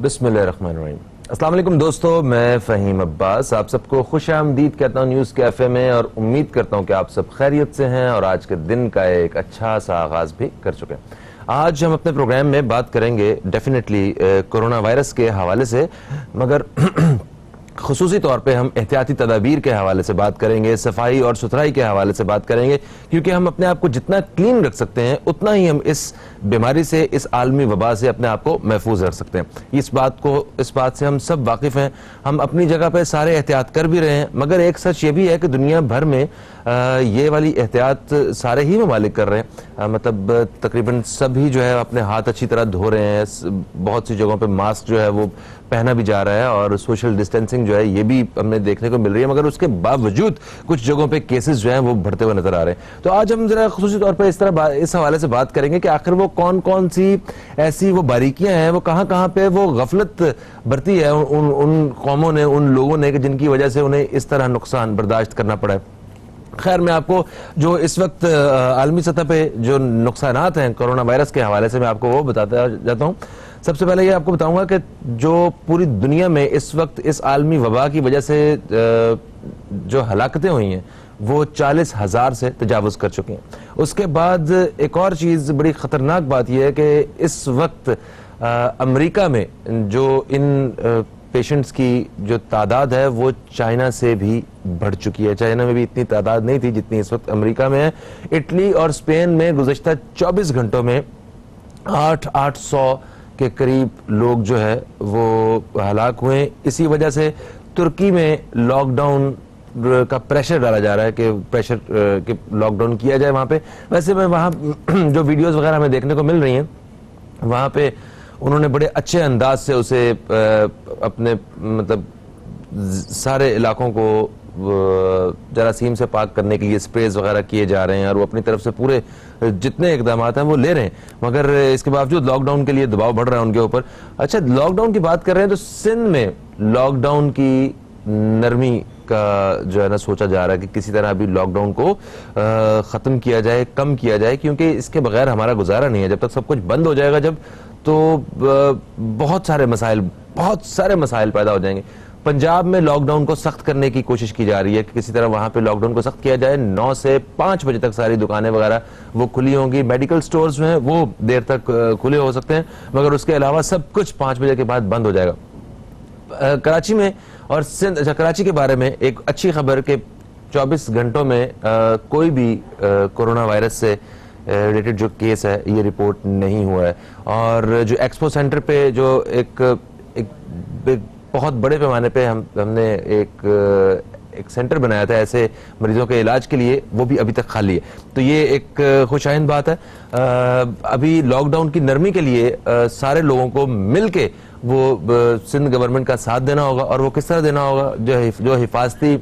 बिस्मिल्लाहिर्रहमानिर्रहीम। अस्सलाम वालेकुम दोस्तों, मैं फ़हीम अब्बास आप सबको खुश आमदीद कहता हूँ न्यूज़ कैफ़े में, और उम्मीद करता हूँ कि आप सब खैरियत से हैं और आज के दिन का एक अच्छा सा आगाज़ भी कर चुके हैं। आज हम अपने प्रोग्राम में बात करेंगे डेफिनेटली कोरोना वायरस के हवाले से, मगर खुसूसी तौर पे हम एहतियाती तदाबीर के हवाले से बात करेंगे, सफाई और सुथराई के हवाले से बात करेंगे, क्योंकि हम अपने आप को जितना क्लीन रख सकते हैं उतना ही हम इस बीमारी से, इस आलमी वबा से अपने आप को महफूज रख सकते हैं। इस बात से हम सब वाकिफ़ हैं। हम अपनी जगह पे सारे एहतियात कर भी रहे हैं, मगर एक सच ये भी है कि दुनिया भर में ये वाली एहतियात सारे ही ममालिक कर रहे हैं। मतलब तकरीबन सभी जो है अपने हाथ अच्छी तरह धो रहे हैं, बहुत सी जगहों पे मास्क जो है वो पहना भी जा रहा है और सोशल डिस्टेंसिंग जो है ये भी हमें देखने को मिल रही है, मगर उसके बावजूद कुछ जगहों पे केसेस जो हैं वो बढ़ते हुए नजर आ रहे हैं। तो आज हम जरा खुसूसी तौर पे इस हवाले से बात करेंगे कि आखिर वो कौन कौन सी ऐसी वो बारीकियां हैं, वो कहाँ पे वो गफलत बरती है उन कौमों ने, उन लोगों ने, जिनकी वजह से उन्हें इस तरह नुकसान बर्दाश्त करना पड़ा है। खैर, मैं आपको जो इस वक्त आलमी सतह पे जो नुकसानात हैं कोरोना वायरस के हवाले से मैं आपको वो बताता जाता हूँ। सबसे पहले ये आपको बताऊंगा कि जो पूरी दुनिया में इस वक्त इस आलमी वबा की वजह से जो हलाकतें हुई हैं वो 40,000 से तजावुज कर चुके हैं। उसके बाद एक और चीज़, बड़ी ख़तरनाक बात यह है कि इस वक्त अमेरिका में जो इन पेशेंट्स की जो तादाद है वो चाइना से भी बढ़ चुकी है। चाइना में भी इतनी तादाद नहीं थी जितनी इस वक्त अमेरिका में है। इटली और स्पेन में गुज़श्ता 24 घंटों में 800 के करीब लोग जो है वो हलाक हुए। इसी वजह से तुर्की में लॉकडाउन का प्रेशर डाला जा रहा है कि लॉकडाउन किया जाए वहाँ पे। वैसे मैं वहाँ जो वीडियोस वगैरह हमें देखने को मिल रही हैं, वहाँ पे उन्होंने बड़े अच्छे अंदाज से उसे अपने मतलब सारे इलाकों को जरासीम से पाक करने के लिए स्प्रेज वगैरह किए जा रहे हैं और वो अपनी तरफ से पूरे जितने इकदाम हैं वो ले रहे हैं, मगर इसके बावजूद लॉकडाउन के लिए दबाव बढ़ रहा है उनके ऊपर। अच्छा, लॉकडाउन की बात कर रहे हैं तो सिंध में लॉकडाउन की नरमी का जो है ना सोचा जा रहा है कि किसी तरह अभी लॉकडाउन को ख़त्म किया जाए, कम किया जाए, क्योंकि इसके बगैर हमारा गुजारा नहीं है। जब तक सब कुछ बंद हो जाएगा जब, तो बहुत सारे मसाइल पैदा हो जाएंगे। पंजाब में लॉकडाउन को सख्त करने की कोशिश की जा रही है कि किसी तरह वहां पे लॉकडाउन को सख्त किया जाए। 9 से 5 बजे तक सारी दुकानें वगैरह वो खुली होंगी। मेडिकल स्टोर्स जो हैं वो देर तक खुले हो सकते हैं, मगर उसके अलावा सब कुछ 5 बजे के बाद बंद हो जाएगा। कराची में और सिंध, कराची के बारे में एक अच्छी खबर कि 24 घंटों में कोई भी कोरोना वायरस से रिलेटेड जो केस है ये रिपोर्ट नहीं हुआ है। और जो एक्सपो सेंटर पे जो एक बहुत बड़े पैमाने पे हमने एक सेंटर बनाया था ऐसे मरीजों के इलाज के लिए, वो भी अभी तक खाली है। तो ये एक खुशाइंद बात है। अभी लॉकडाउन की नरमी के लिए सारे लोगों को मिलके वो सिंध गवर्नमेंट का साथ देना होगा, और वो किस तरह देना होगा, जो हिफाजती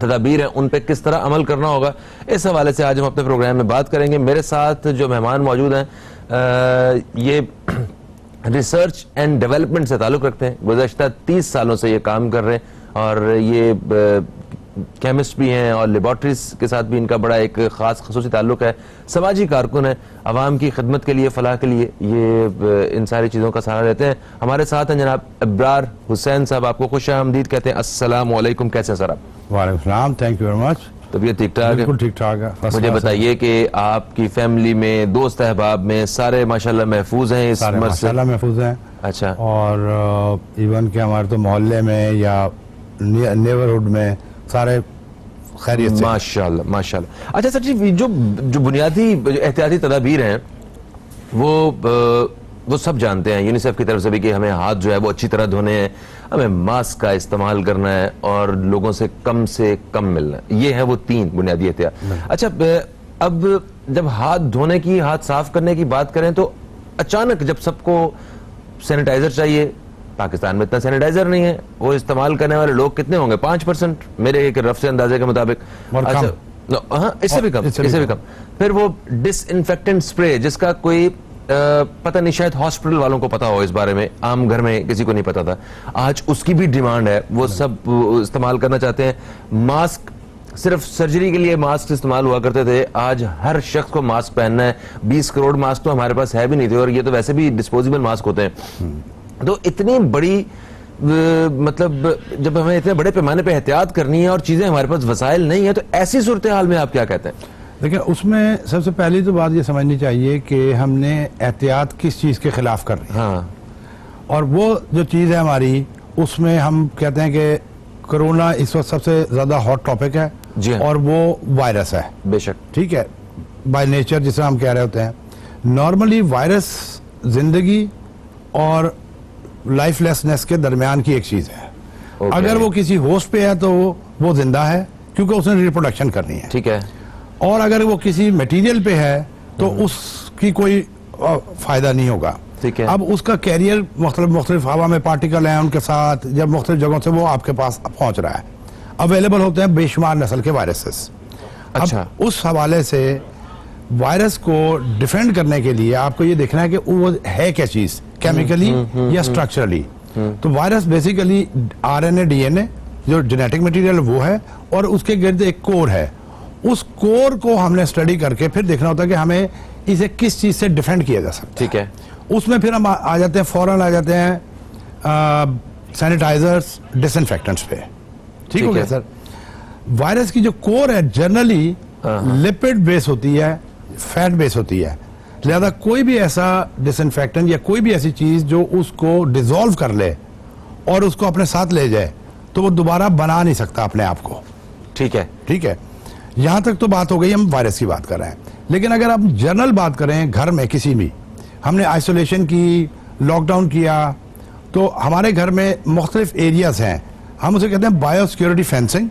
तदाबीर है उन पे किस तरह अमल करना होगा, इस हवाले से आज हम अपने प्रोग्राम में बात करेंगे। मेरे साथ जो मेहमान मौजूद हैं ये रिसर्च एंड डेवलपमेंट से ताल्लुक़ रखते हैं, गुज़श्ता 30 सालों से ये काम कर रहे हैं, और ये केमिस्ट भी हैं और लेबॉर्ट्रीज के साथ भी इनका बड़ा एक ख़ास खसूसी ताल्लुक़ है। समाजी कारकुन है, आवाम की खिदमत के लिए, फलाह के लिए ये इन सारी चीज़ों का सहारा लेते हैं। हमारे साथ हैं जनाब अब्रार हुसैन साहब, आपको खुश आमदीद कहते हैं। अस्सलाम वालेकुम, कैसे हैं सर आप? वालेकुम सलाम, थैंक यू वेरी मच। तबीयत ठीक ठाक है? बिल्कुल ठीक ठाक है। मुझे बताइए कि आपकी फैमिली में, दोस्त अहबाब में सारे माशाल्लाह महफूज हैं इस मर्ज से? माशाल्लाह महफूज हैं। अच्छा। और इवन के हमारे तो मोहल्ले में या नेबरहुड में सारे खैरियत से। माशाल्लाह माशाल्लाह। अच्छा सर जी, जो बुनियादी एहतियाती तदाबीर हैं वो सब जानते हैं यूनिसेफ की तरफ से भी कि हमें हाथ जो है वो अच्छी तरह धोने हैं, हमें मास्क का इस्तेमाल करना है और लोगों से कम मिलना है। ये है वो 3 बुनियादी एहतियात। अच्छा, अब जब हाथ धोने की, हाथ साफ करने की बात करें तो अचानक जब सबको सैनिटाइजर चाहिए, पाकिस्तान में इतना सैनिटाइजर नहीं है, वो इस्तेमाल करने वाले लोग कितने होंगे? 5% मेरे एक रफ से अंदाजे के मुताबिक। अच्छा, हाँ, इससे भी कम। फिर वो डिसइंफेक्टेंट स्प्रे, जिसका कोई पता नहीं, शायद हॉस्पिटल वालों को पता हो इस बारे में, आम घर में किसी को नहीं पता था। आज उसकी भी डिमांड है, वो सब इस्तेमाल करना चाहते हैं। मास्क, सिर्फ सर्जरी के लिए मास्क इस्तेमाल हुआ करते थे, आज हर शख्स को मास्क पहनना है। 20 करोड़ मास्क तो हमारे पास है भी नहीं थे, और ये तो वैसे भी डिस्पोजेबल मास्क होते हैं। तो इतनी बड़ी मतलब जब हमें इतने बड़े पैमाने पे एहतियात करनी है और चीजें हमारे पास वसाइल नहीं है, तो ऐसी सूरत हाल में आप क्या कहते हैं? देखिए, उसमें सबसे पहली तो बात ये समझनी चाहिए कि हमने एहतियात किस चीज़ के खिलाफ कर रहे हैं। हाँ, और वो जो चीज़ है हमारी, उसमें हम कहते हैं कि कोरोना इस वक्त सबसे ज़्यादा हॉट टॉपिक है जी हाँ। और वो वायरस है, बेशक, ठीक है, बाय नेचर जिसे हम कह रहे होते हैं। नॉर्मली वायरस जिंदगी और लाइफलेसनेस के दरमियान की एक चीज़ है। ओके। अगर वो किसी होस्ट पे है तो वो जिंदा है, क्योंकि उसने रिप्रोडक्शन करनी है। ठीक है। और अगर वो किसी मटेरियल पे है तो उसकी कोई फायदा नहीं होगा। ठीक है। अब उसका कैरियर मुख्तलिफ हवा में पार्टिकल हैं, उनके साथ जब मुख्तलिफ जगहों से वो आपके पास पहुंच रहा है, अवेलेबल होते हैं बेशुमार नस्ल के वायरसेस। अच्छा। अब उस हवाले से वायरस को डिफेंड करने के लिए आपको ये देखना है कि वो है क्या चीज, केमिकली या स्ट्रक्चरली। तो वायरस बेसिकली आरएनए डीएनए जो जेनेटिक मटेरियल वो है, और उसके गिर्द एक कोर है। उस कोर को हमने स्टडी करके फिर देखना होता है कि हमें इसे किस चीज से डिफेंड किया जा सकता है। ठीक है। उसमें फिर हम आ जाते हैं, फौरन आ जाते हैं सैनिटाइजर्स, डिसइंफेक्टेंट्स पे। ठीक हो गया सर। वायरस की जो कोर है जनरली लिपिड बेस होती है, फैट बेस होती है, लिहाजा कोई भी ऐसा डिसइंफेक्टेंट या कोई भी ऐसी चीज जो उसको डिसॉल्व कर ले और उसको अपने साथ ले जाए, तो वो दोबारा बना नहीं सकता अपने आप को। ठीक है। ठीक है, यहां तक तो बात हो गई, हम वायरस की बात कर रहे हैं। लेकिन अगर आप जनरल बात करें, घर में किसी भी हमने आइसोलेशन की, लॉकडाउन किया, तो हमारे घर में मुख्तलिफ एरियाज हैं, हम उसे कहते हैं बायोसिक्योरिटी फेंसिंग,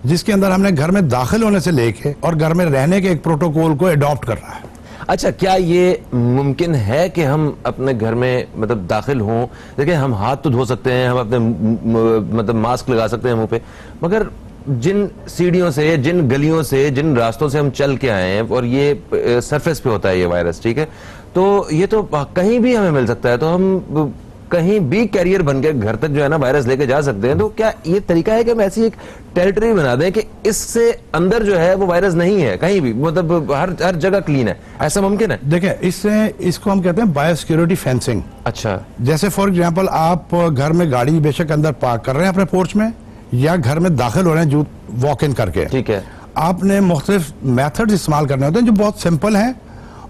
जिसके अंदर हमने घर में दाखिल होने से लेके और घर में रहने के एक प्रोटोकॉल को अडॉप्ट करना है। अच्छा, क्या ये मुमकिन है कि हम अपने घर में मतलब दाखिल हों? देखिए, हम हाथ तो धो सकते हैं, हम अपने मतलब मास्क लगा सकते हैं मुंह पे, मगर जिन सीढ़ियों से, जिन गलियों से, जिन रास्तों से हम चल के आए हैं, और ये सरफेस पे होता है ये वायरस, ठीक है, तो ये तो कहीं भी हमें मिल सकता है, तो हम कहीं भी कैरियर बन के घर तक जो है ना वायरस लेके जा सकते हैं। तो क्या ये तरीका है कि हम ऐसी एक टेरिटरी बना दें कि इससे अंदर जो है वो वायरस नहीं है कहीं भी, मतलब हर जगह क्लीन है, ऐसा मुमकिन है? देखिए, इसको हम कहते हैं बायोसिक्योरिटी फेंसिंग। अच्छा। जैसे फॉर एग्जांपल, आप घर में गाड़ी बेशक अंदर पार्क कर रहे हैं अपने पोर्च में, या घर में दाखिल हो रहे हैं जो वॉक इन करके, ठीक है, आपने मुख्तलिफ मेथड्स इस्तेमाल करने होते हैं जो बहुत सिंपल हैं,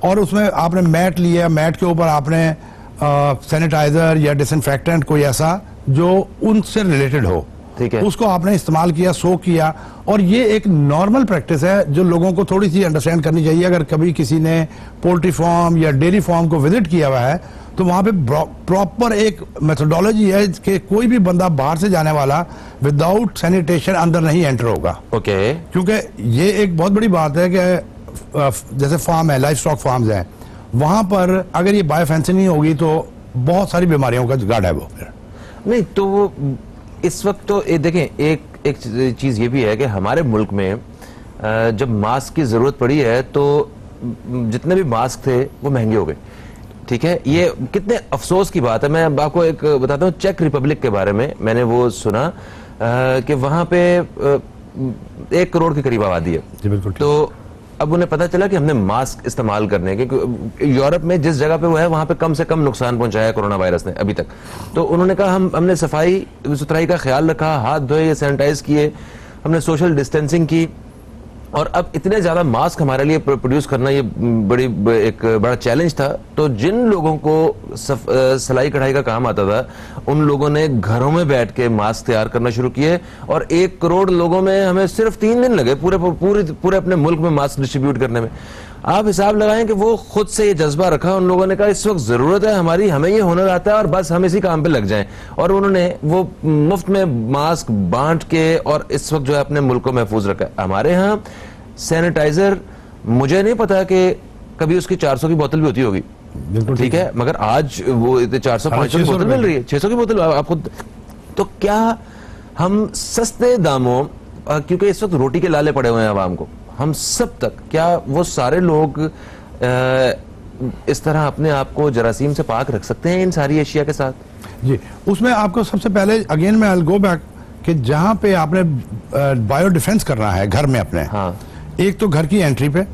और उसमें आपने मैट लिया, मैट के ऊपर आपने सैनिटाइजर या डिसइंफेक्टेंट कोई ऐसा जो उनसे रिलेटेड हो, ठीक है, उसको आपने इस्तेमाल किया, सो किया। और ये एक नॉर्मल प्रैक्टिस है जो लोगों को थोड़ी सी अंडरस्टैंड करनी चाहिए। अगर कभी किसी ने पोल्ट्री फार्म या डेयरी फार्म को विजिट किया हुआ है, तो वहां पे प्रॉपर एक मेथोडोलॉजी है कि कोई भी बंदा बाहर से जाने वाला विदाउट सैनिटेशन अंदर नहीं एंटर होगा। ओके। क्योंकि ये एक बहुत बड़ी बात है कि जैसे फार्म है, लाइफ स्टॉक फार्म्स हैं, वहां पर अगर ये बायोफेंसिंग नहीं होगी तो बहुत सारी बीमारियों का जुगाड़ है वो फिर नहीं। तो वो इस वक्त तो देखें, एक चीज ये भी है कि हमारे मुल्क में जब मास्क की जरूरत पड़ी है तो जितने भी मास्क थे वो महंगे हो गए। ठीक है, ये कितने अफसोस की बात है। मैं आपको एक बताता हूँ, चेक रिपब्लिक के बारे में मैंने वो सुना कि वहां पे 1 करोड़ के करीब आबादी है। बिल्कुल। तो अब उन्हें पता चला कि हमने मास्क इस्तेमाल करने के, यूरोप में जिस जगह पे वो है वहां पे कम से कम नुकसान पहुंचाया कोरोना वायरस ने अभी तक। तो उन्होंने कहा हमने सफाई सुथराई का ख्याल रखा, हाथ धोए, सैनिटाइज किए, हमने सोशल डिस्टेंसिंग की, और अब इतने ज्यादा मास्क हमारे लिए प्रोड्यूस करना ये एक बड़ा चैलेंज था। तो जिन लोगों को सिलाई कढ़ाई का काम आता था, उन लोगों ने घरों में बैठ के मास्क तैयार करना शुरू किए, और 1 करोड़ लोगों में हमें सिर्फ 3 दिन लगे पूरे अपने मुल्क में मास्क डिस्ट्रीब्यूट करने में। आप हिसाब लगाएं कि वो खुद से ये जज्बा रखा, उन लोगों ने कहा इस वक्त जरूरत है हमारी, हमें ये हुनर आता है और बस हम इसी काम पे लग जाएं, और उन्होंने वो मुफ्त में मास्क बांट के और इस वक्त जो है अपने मुल्क को महफूज रखा है। हमारे यहाँ सैनिटाइजर, मुझे नहीं पता कि कभी उसकी 400 की बोतल भी होती होगी, ठीक है, मगर आज वो 400-500 की बोतल मिल रही है, 600 की बोतल आपको। तो क्या हम सस्ते दामों, क्योंकि इस वक्त रोटी के लाले पड़े हुए हैं आवाम को, हम सब तक, क्या वो सारे लोग इस तरह अपने आप को जरासीम से पाक रख सकते हैं इन सारी एशिया के साथ? जी, उसमें आपको सबसे पहले अगेन मैं आई विल गो बैक कि जहां पे आपने बायो डिफेंस करना है घर में अपने, हाँ, एक तो घर की एंट्री पे,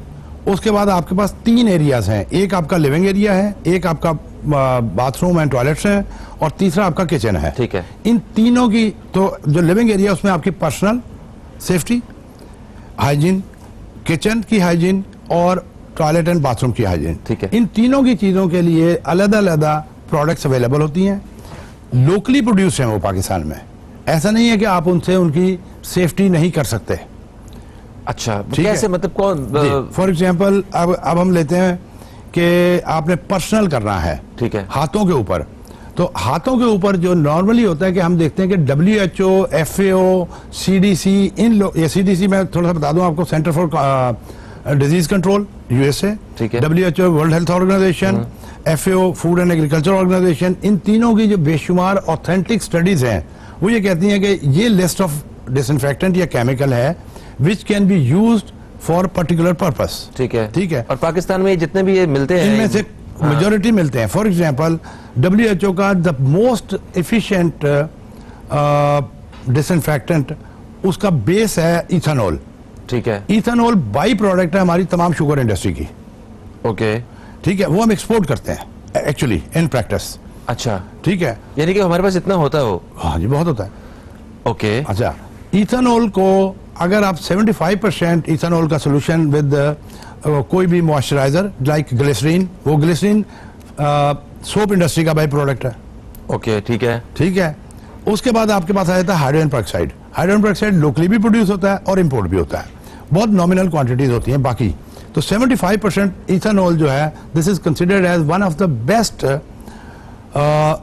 उसके बाद आपके पास 3 एरियाज हैं, एक आपका लिविंग एरिया है, एक आपका बाथरूम एंड टॉयलेट्स है, और तीसरा आपका किचन है। ठीक है। इन तीनों की, तो जो लिविंग एरिया उसमें आपकी पर्सनल सेफ्टी, हाइजीन, किचन की हाइजीन और टॉयलेट एंड बाथरूम की हाइजीन। ठीक है। इन तीनों की चीजों के लिए अलग अलग प्रोडक्ट्स अवेलेबल होती हैं, लोकली प्रोड्यूस हैं वो पाकिस्तान में। ऐसा नहीं है कि आप उनसे उनकी सेफ्टी नहीं कर सकते। अच्छा, ठीक कैसे, है? मतलब कौन? फॉर एग्जाम्पल अब हम लेते हैं कि आपने पर्सनल करना है, ठीक है, हाथों के ऊपर। तो हाथों के ऊपर जो नॉर्मली होता है कि हम देखते हैं कि WHO, FAO, CDC, इन लोग, ये CDC मैं थोड़ा सा बता दूं आपको, centre for disease control USA, ठीक है, WHO world health organisation, FAO food and agriculture organisation, इन तीनों की जो बेशुमार ऑथेंटिक स्टडीज हैं वो ये कहती हैं कि ये लिस्ट ऑफ डिसइंफेक्टेंट या केमिकल है which can be used for particular purpose. ठीक है, ठीक है। और पाकिस्तान में जितने भी ये मिलते हैं इनमें से मेजोरिटी मिलते हैं। फॉर एग्जांपल WHO का द मोस्ट एफिशिएंट डिसइंफेक्टेंट, उसका बेस है इथेनॉल। ठीक है, इथेनॉल बाई प्रोडक्ट है हमारी तमाम शुगर इंडस्ट्री की। ओके, ठीक है, वो हम एक्सपोर्ट करते हैं एक्चुअली इन प्रैक्टिस। अच्छा, ठीक है, यानी कि हमारे पास इतना होता हो। हाँ जी, बहुत होता है। ओके, अच्छा, इथेनॉल को अगर आप 75% इथेनॉल का सोल्यूशन विद कोई भी मॉइस्चराइजर लाइक ग्लिसरीन, वो ग्लिसरीन सोप इंडस्ट्री का बाई प्रोडक्ट है। ओके, ठीक है, ठीक है। उसके बाद आपके पास आ जाता है hydrogen peroxide. Hydrogen peroxide locally भी प्रोड्यूस होता है और इंपोर्ट भी होता है, बहुत नॉमिनल क्वांटिटीज होती हैं बाकी। तो 75% इथेनॉल जो है, this is considered as one of the best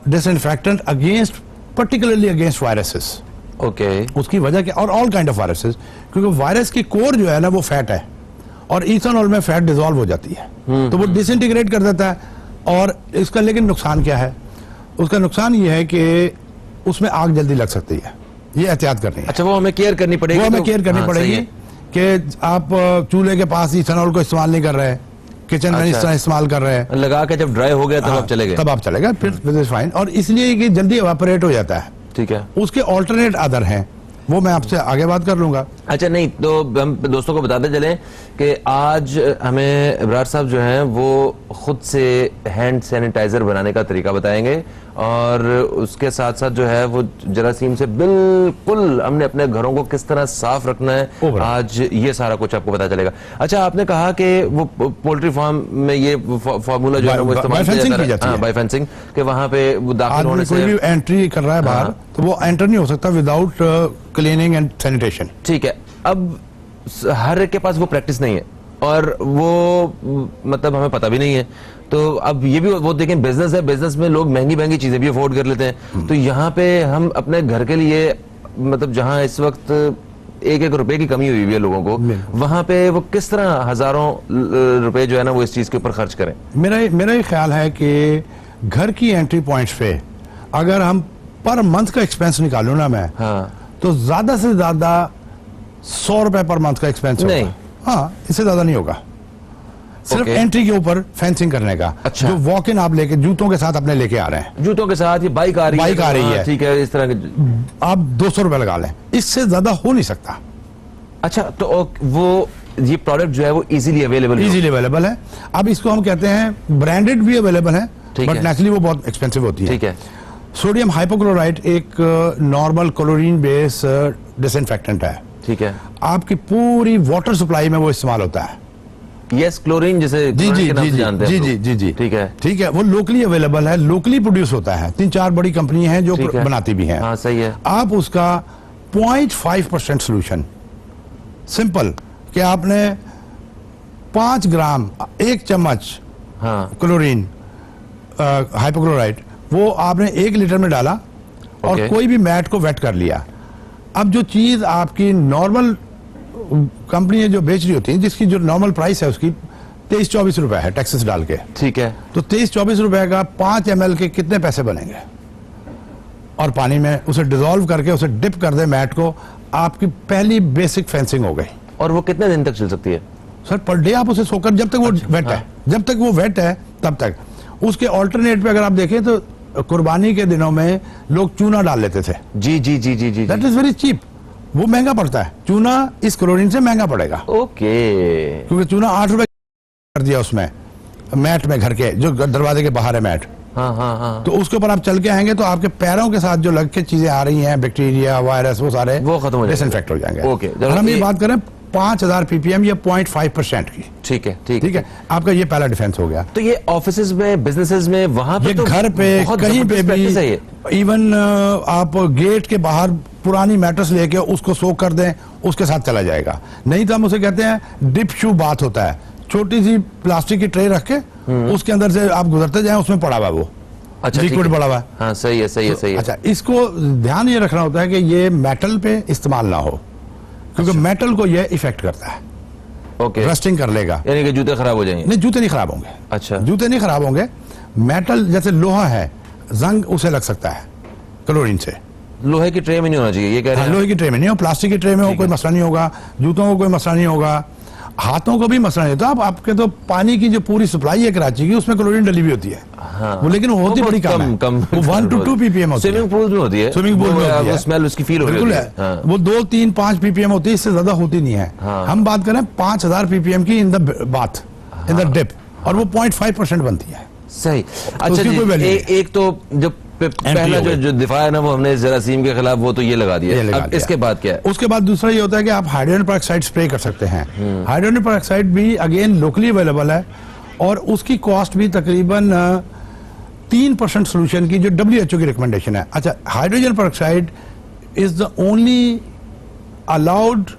disinfectant against, particularly against viruses. Okay, उसकी वजह क्या, और ऑल काइंड ऑफ वायरसेस, क्योंकि वायरस की कोर जो है ना वो फैट है और इथेनॉल में फैट डिसॉल्व हो जाती है, तो वो डिसइंटीग्रेट कर देता है। और इसका लेकिन नुकसान क्या है, उसका नुकसान ये है कि उसमें आग जल्दी लग सकती है, ये एहतियात करनी है। अच्छा, वो हमें केयर करनी पड़ेगी। वो हमें केयर करनी हाँ, पड़ेगी सही है। कि आप चूल्हे के पास इथेनॉल को इस्तेमाल नहीं कर रहे, किचन में अच्छा, इस तरह इस्तेमाल कर रहे हैं, लगा के जब ड्राई हो गया तब आप चले गए। तब आप चलेगा, फिर फाइन। और इसलिए कि जल्दी एवापोरेट हो जाता है। ठीक है, उसके ऑल्टरनेट अदर हैं, वो मैं आपसे आगे बात कर लूंगा। अच्छा, नहीं तो हम दोस्तों को बताते चलें कि आज हमें इब्रार साहब जो हैं वो खुद से हैंड सैनिटाइजर बनाने का तरीका बताएंगे, और उसके साथ साथ जो है वो जरासीम से बिल्कुल हमने अपने घरों को किस तरह साफ रखना है, आज ये सारा कुछ आपको पता चलेगा। अच्छा, आपने कहा कि वो पोल्ट्री फार्म में ये फॉर्मूला जो है वो इस्तेमाल किया जाता है, बाय फेंसिंग, कि वहां पे वो दाखिल होने से कोई भी एंट्री कर रहा है बाहर, तो वो एंटर नहीं हो सकता विदाउट क्लीनिंग एंड सैनिटेशन। ठीक है। अब हर एक के पास वो प्रैक्टिस नहीं है और वो मतलब हमें पता भी नहीं है, तो अब ये भी वो देखें, बिजनेस है, बिजनेस में लोग महंगी महंगी चीजें भी अफोर्ड कर लेते हैं। तो यहाँ पे हम अपने घर के लिए, मतलब जहाँ इस वक्त 1-1 रुपए की कमी हुई है लोगों को, वहां पे वो किस तरह हजारों रुपए जो है ना वो इस चीज के ऊपर खर्च करें। मेरा ये ख्याल है कि घर की एंट्री पॉइंट्स पे अगर हम पर मंथ का एक्सपेंस निकालूं ना मैं, हाँ, तो ज्यादा से ज्यादा 100 रुपए पर मंथ का एक्सपेंस होगा। नहीं, हाँ, इससे ज्यादा नहीं होगा, सिर्फ एंट्री के ऊपर फेंसिंग करने का। अच्छा, जो वॉक इन आप लेके जूतों के साथ अपने लेके आ रहे हैं, जूतों के साथ ही बाइक आ रही है, ठीक है, इस तरह के आप 200 रुपए लगा लें, इससे ज्यादा हो नहीं सकता। अच्छा, तो वो ये प्रोडक्ट जो है वो इजीली अवेलेबल है। अब इसको हम कहते हैं ब्रांडेड भी अवेलेबल है, बट नेचुरली वो बहुत एक्सपेंसिव होती है। ठीक है। सोडियम हाइपोक्लोराइट एक नॉर्मल क्लोरीन बेस डिसइंफेक्टेंट है। ठीक है। आपकी पूरी वाटर सप्लाई में वो इस्तेमाल होता है। यस, क्लोरीन जैसे जी जी जी जानते हैं। जी जी जी, ठीक है, ठीक है। वो लोकली अवेलेबल है, लोकली प्रोड्यूस होता है, 3-4 बड़ी कंपनी हैं जो बनाती भी हैं। हाँ, सही है। आप उसका 0.5% सोल्यूशन, सिंपल, कि आपने 5 ग्राम 1 चम्मच क्लोरीन हाइपोक्लोराइट, वो आपने 1 लीटर में डाला और कोई भी मैट को वेट कर लिया। अब जो चीज आपकी नॉर्मल कंपनी जो बेच रही होती है, जिसकी जो नॉर्मल प्राइस है उसकी 23-24 रुपए है टैक्सेस डाल के। ठीक है। तो 23-24 रुपए का 5 ml के कितने पैसे बनेंगे? और पानी में उसे डिसॉल्व करके उसे डिप कर दे मैट को, आपकी पहली बेसिक फेंसिंग हो गई। और वो कितने दिन तक चल सकती है? सर, पर डे आप उसे सोकर, जब तक वो वेट है, जब तक वो वेट है तब तक। उसके ऑल्टरनेट पे अगर आप देखें तो कुर्बानी के दिनों में लोग चूना डाल लेते थे। जी जी जी जी जी, दैट इज वेरी चीप। वो महंगा पड़ता है, चूना इस क्लोरीन से महंगा पड़ेगा। ओके, क्योंकि चूना 8 रुपए कर दिया उसमें मैट में, घर के जो दरवाजे के बाहर है मैट, हाँ हाँ हाँ, तो उसके ऊपर आप चल के आएंगे तो आपके पैरों के साथ जो लग के चीजें आ रही हैं, बैक्टीरिया, वायरस, वो सारे वो खत्म हो जाएंगे, डिसइंफेक्ट हो जाएंगे। ओके, और हम ये बात करें 5000 ppm या 0.5% की, ठीक है, ठीक है, आपका ये पहला डिफेंस हो गया। तो ये ऑफिसेज में, बिजनेसेस में, वहां पे ये तो घर पे बहुत कहीं पे जबरदस्त भी, practice है ये। इवन आप गेट के बाहर पुरानी मैट्रेस लेके उसको सोक कर दें, उसके साथ चला जाएगा। नहीं तो हम उसे कहते हैं डिप शू बाथ होता है, छोटी सी प्लास्टिक की ट्रे रख के उसके अंदर से आप गुजरते जाएं, उसमें पड़ा हुआ वो, अच्छा, लिक्विड पड़ा हुआ है। हाँ, सही है, सही है, सही है। अच्छा, इसको ध्यान ये रखना होता है कि ये मेटल पे इस्तेमाल ना हो, क्योंकि मेटल को ये इफेक्ट करता है, ओके, रस्टिंग कर लेगा। यानी कि जूते खराब हो जाएंगे? नहीं, जूते नहीं खराब होंगे। अच्छा, जूते नहीं खराब होंगे। मेटल जैसे लोहा है, जंग उसे लग सकता है क्लोरीन से। लोहे की ट्रे में नहीं होना चाहिए, ये कह रहे हाँ, हैं? लोहे की ट्रे में नहीं हो, प्लास्टिक की ट्रे में हो, कोई मसला नहीं होगा। जूतों को कोई मसला नहीं होगा, हाथों को भी मसला नहीं होता। आपके तो पानी की जो पूरी सप्लाई है कराची की, उसमें क्लोरीन डली हुई होती है। हाँ, वो लेकिन वो होती बड़ी कम है, वो 1 to 2 ppm होती है। स्विमिंग पूल में होती है, स्विमिंग पूल में होती है, वो स्मेल उसकी फील हो बिल्कुल रही है। हाँ। वो 2, 3, 5 ppm होती है, इससे ज्यादा होती नहीं है। हाँ। हम बात करें 5000 ppm की in the bath, in the dip, और वो 0.5% बनती है। सही। अच्छा उसकी जी, कोई value नहीं। एक तो जो पहला जो दिफा है ना, वो हमने जरासीम के खिलाफ वो तो ये लगा दिया। अब इसके बाद क्या है? उसके बाद दूसरा ये होता है कि आप हाइड्रोजन पेरोक्साइड स्प्रे कर सकते हैं। हाइड्रोजन पेरोक्साइड भी अगेन लोकली अवेलेबल है, और उसकी कॉस्ट भी तकरीबन 3% सोल्यूशन की, जो WHO की रिकमेंडेशन है। अच्छा, hydrogen peroxide is the only allowed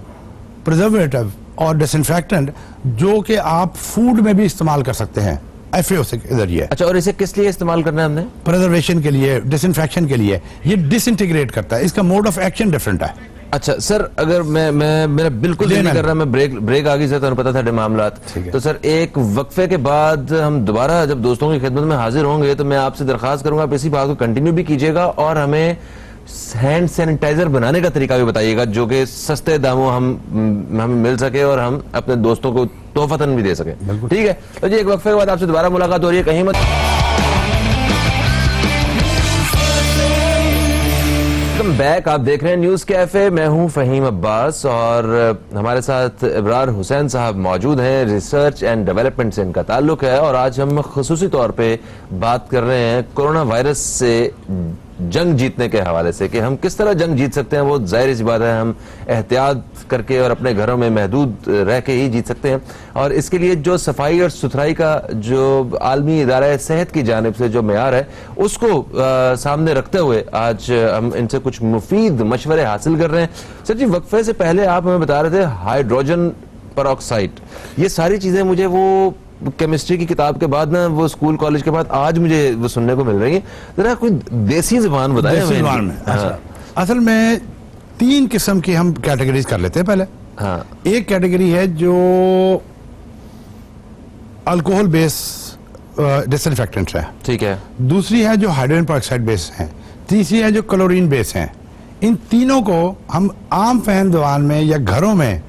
preservative और डिसइंफेक्टेंट जो कि आप फूड में भी इस्तेमाल कर सकते हैं, FAO से जरिए। अच्छा, और इसे किस लिए इस्तेमाल करना है हमने? प्रिजर्वेशन के लिए, डिसइंफेक्शन के लिए। ये डिसइंटीग्रेट करता है, इसका मोड ऑफ एक्शन डिफरेंट है। अच्छा सर, अगर मैं मेरा बिल्कुल दिल नहीं कर रहा, मैं ब्रेक आ गई सर, तो पता था मामलात। तो सर, एक वक्फे के बाद हम दोबारा जब दोस्तों की खिदमत में हाजिर होंगे, तो मैं आपसे दरखास्त करूंगा आप इसी बात को कंटिन्यू भी कीजिएगा, और हमें हैंड सैनिटाइजर बनाने का तरीका भी बताइएगा, जो कि सस्ते दामों हमें मिल सके और हम अपने दोस्तों को तोहफतन भी दे सके। ठीक है, तो जी एक वक्फे के बाद आपसे दोबारा मुलाकात हो रही है, कहीं मत। बैक, आप देख रहे हैं न्यूज कैफे, मैं हूं फहीम अब्बास, और हमारे साथ इब्रार हुसैन साहब मौजूद हैं। रिसर्च एंड डेवलपमेंट से इनका ताल्लुक है, और आज हम खुसूसी तौर पे बात कर रहे हैं कोरोना वायरस से जंग जीतने के हवाले से, कि हम किस तरह जंग जीत सकते हैं। वो जाहिर सी बात है, हम एहतियात करके और अपने घरों में महदूद रह के ही जीत सकते हैं, और इसके लिए जो सफाई और सुथराई का जो आलमी इदारा सेहत की जानिब से जो मेयार है, उसको सामने रखते हुए आज हम इनसे कुछ मुफीद मशवरे हासिल कर रहे हैं। सर जी, वक्फे से पहले आप हमें बता रहे थे हाइड्रोजन पेरोक्साइड, ये सारी चीजें मुझे वो केमिस्ट्री की किताब के बाद ना, वो स्कूल कॉलेज के बाद आज मुझे वो सुनने को मिल रही है। जरा कोई देसी जुबान बताएं हमें। जुबान में असल में 3 किस्म की हम कैटेगरीज कर लेते हैं पहले। हाँ, एक कैटेगरी है जो अल्कोहल बेस डिसइंफेक्टेंट्स है, ठीक है। दूसरी है जो हाइड्रोजन पेरोक्साइड बेस है, तीसरी है जो क्लोरीन बेस है। इन तीनों को हम आम फहम जबान में या घरों में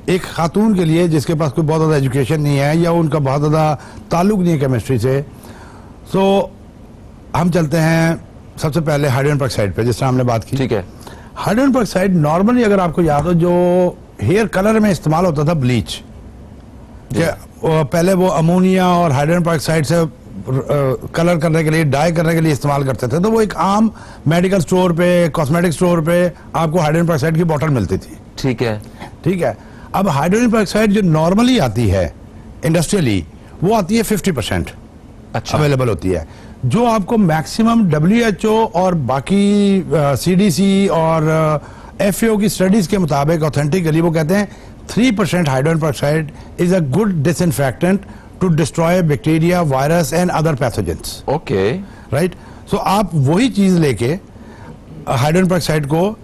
एक खातून के लिए जिसके पास कोई बहुत ज़्यादा एजुकेशन नहीं है या उनका बहुत ज़्यादा ताल्लुक नहीं है केमिस्ट्री से, तो हम चलते हैं सबसे पहले हाइड्रोजन पेरोक्साइड पे, जिस तरह हमने बात की। ठीक है। हाइड्रोजन पेरोक्साइड नॉर्मली अगर आपको याद हो, जो हेयर कलर में इस्तेमाल होता था ब्लीच, पहले वो अमोनिया और हाइड्रोजन पेरोक्साइड से कलर करने के लिए, डाई करने के लिए इस्तेमाल करते थे, तो वो एक आम मेडिकल स्टोर पे, कॉस्मेटिक स्टोर पे आपको हाइड्रोजन पेरोक्साइड की बोतल मिलती थी। ठीक है, ठीक है। अब हाइड्रोजन पेरोक्साइड जो नॉर्मली आती है इंडस्ट्रियली, वो आती है 50%। अच्छा, अवेलेबल होती है, जो आपको मैक्सिमम WHO और बाकी CDC और FAO की स्टडीज के मुताबिक ऑथेंटिकली वो कहते हैं 3% hydrogen peroxide is a good disinfectant to destroy bacteria, virus and other pathogens. Okay, right. So आप वही चीज लेके हाइड्रोजन पेरोक्साइड को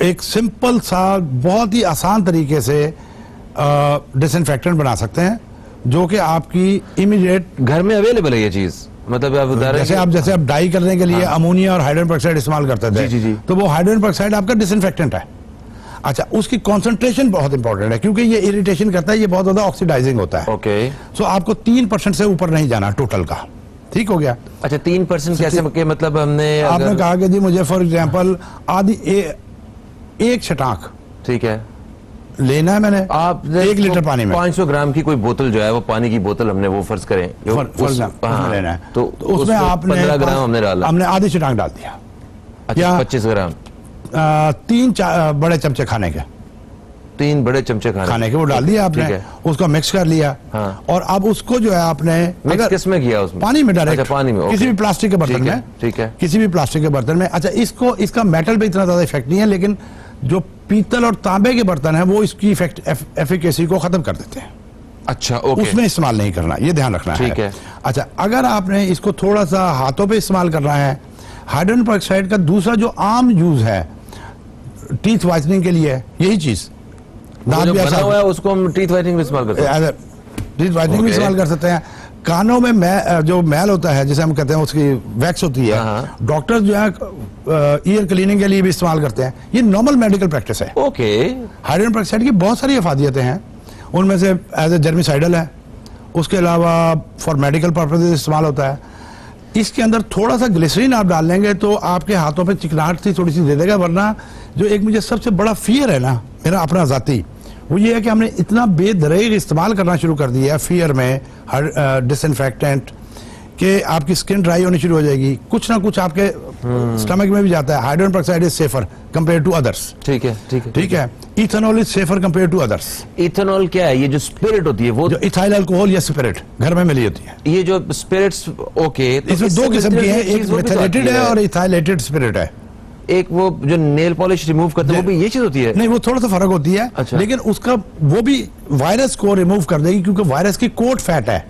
एक सिंपल सा, बहुत ही आसान तरीके से डिसइंफेक्टेंट बना सकते हैं, जो कि आपकी इमीडिएट घर में अवेलेबल है ये चीज। मतलब आप जैसे आप डाई करने के लिए अमोनिया और हाइड्रोजन पेरोक्साइड इस्तेमाल करते थे, जी, जी, जी। तो वो हाइड्रोजन पेरोक्साइड आपका डिसइंफेक्टेंट है। अच्छा, उसकी कॉन्सेंट्रेशन बहुत इंपॉर्टेंट है, क्योंकि ये इरिटेशन करता है, ये बहुत ज्यादा ऑक्सीडाइजिंग होता है। ओके, सो आपको 3% से ऊपर नहीं जाना टोटल का। ठीक हो गया। अच्छा, 3% कैसे के, मतलब आपने कहा कि जी मुझे फॉर एग्जाम्पल आधी एक छटाक, ठीक है, लेना है मैंने आप 1 लीटर पानी में 500 ग्राम की कोई बोतल जो है वो पानी की बोतल हमने वो फर्ज करें उसमें लेना है, तो उसमें आपने 15 ग्राम हमने डाला, हमने आधी चटांग डाल दिया। अच्छा 25 ग्राम 3 बड़े चमचे खाने के 3 बड़े चमचे खाने के वो डाल दिया आपने, उसको मिक्स कर लिया। हाँ। और अब उसको जो है आपने मिक्स किस में किया? उसमें पानी में डायरेक्ट। अच्छा, पानी में, किसी भी प्लास्टिक के बर्तन में। ठीक है, किसी भी प्लास्टिक के बर्तन में। अच्छा, इसका मेटल पे इतना ज्यादा इफेक्ट नहीं है, लेकिन जो पीतल और तांबे के बर्तन है वो इसकी एफिकेसी को खत्म कर देते हैं। अच्छा, ओके, उसमें इस्तेमाल नहीं करना, ये ध्यान रखना है। ठीक है। अच्छा, अगर आपने इसको थोड़ा सा हाथों पे इस्तेमाल करना है, हाइड्रोजन पेरोक्साइड का दूसरा जो आम यूज है टीथ वाइटनिंग के लिए, यही चीज दांत भी बना हुआ है उसको हम टीथ वाइटनिंग में इस्तेमाल करते हैं। टीथ वाइटनिंग भी इस्तेमाल कर सकते हैं। कानों में जो मैल होता है जिसे हम कहते हैं उसकी वैक्स होती है, डॉक्टर जो है ईयर क्लीनिंग के लिए भी इस्तेमाल करते हैं। ये नॉर्मल मेडिकल प्रैक्टिस है। ओके। हाइड्रोजन पेरोक्साइड की बहुत सारी अफादियतें हैं, उनमें से एज ए जर्मिसाइडल है, उसके अलावा फॉर मेडिकल पर्पज इस्तेमाल होता है। इसके अंदर थोड़ा सा ग्लिसरीन आप डाल लेंगे तो आपके हाथों पे चिकनाहट सी थोड़ी सी दे देगा। वरना जो एक मुझे सबसे बड़ा फियर है ना, मेरा अपना जाती, वो ये है कि हमने इतना बेदरेग इस्तेमाल करना शुरू कर दिया है फियर में डिसइंफेक्टेंट कि आपकी स्किन ड्राई होनी शुरू हो जाएगी। कुछ ना कुछ आपके स्टमक में भी जाता है। Hydrogen peroxide is safer compare to others. ठीक है, ठीक है, ठीक है। Ethanol is safer compare to others. Ethanol क्या है? ये जो स्पिरिट होती है वो, जो इथाइल अल्कोहल या स्पिरिट घर में मिली होती है। ये जो स्पिरिट्स, ओके, तो इसमें 2 किस्म की है, एक मेथिलेटेड है और इथाइलेटेड स्पिरिट है। एक वो जो नेल पॉलिश रिमूव करते हैं वो भी ये चीज होती है? नहीं, वो थोड़ा सा फर्क होती है। अच्छा। लेकिन उसका वो भी वायरस को रिमूव कर देगी, क्योंकि वायरस की कोट फैट है।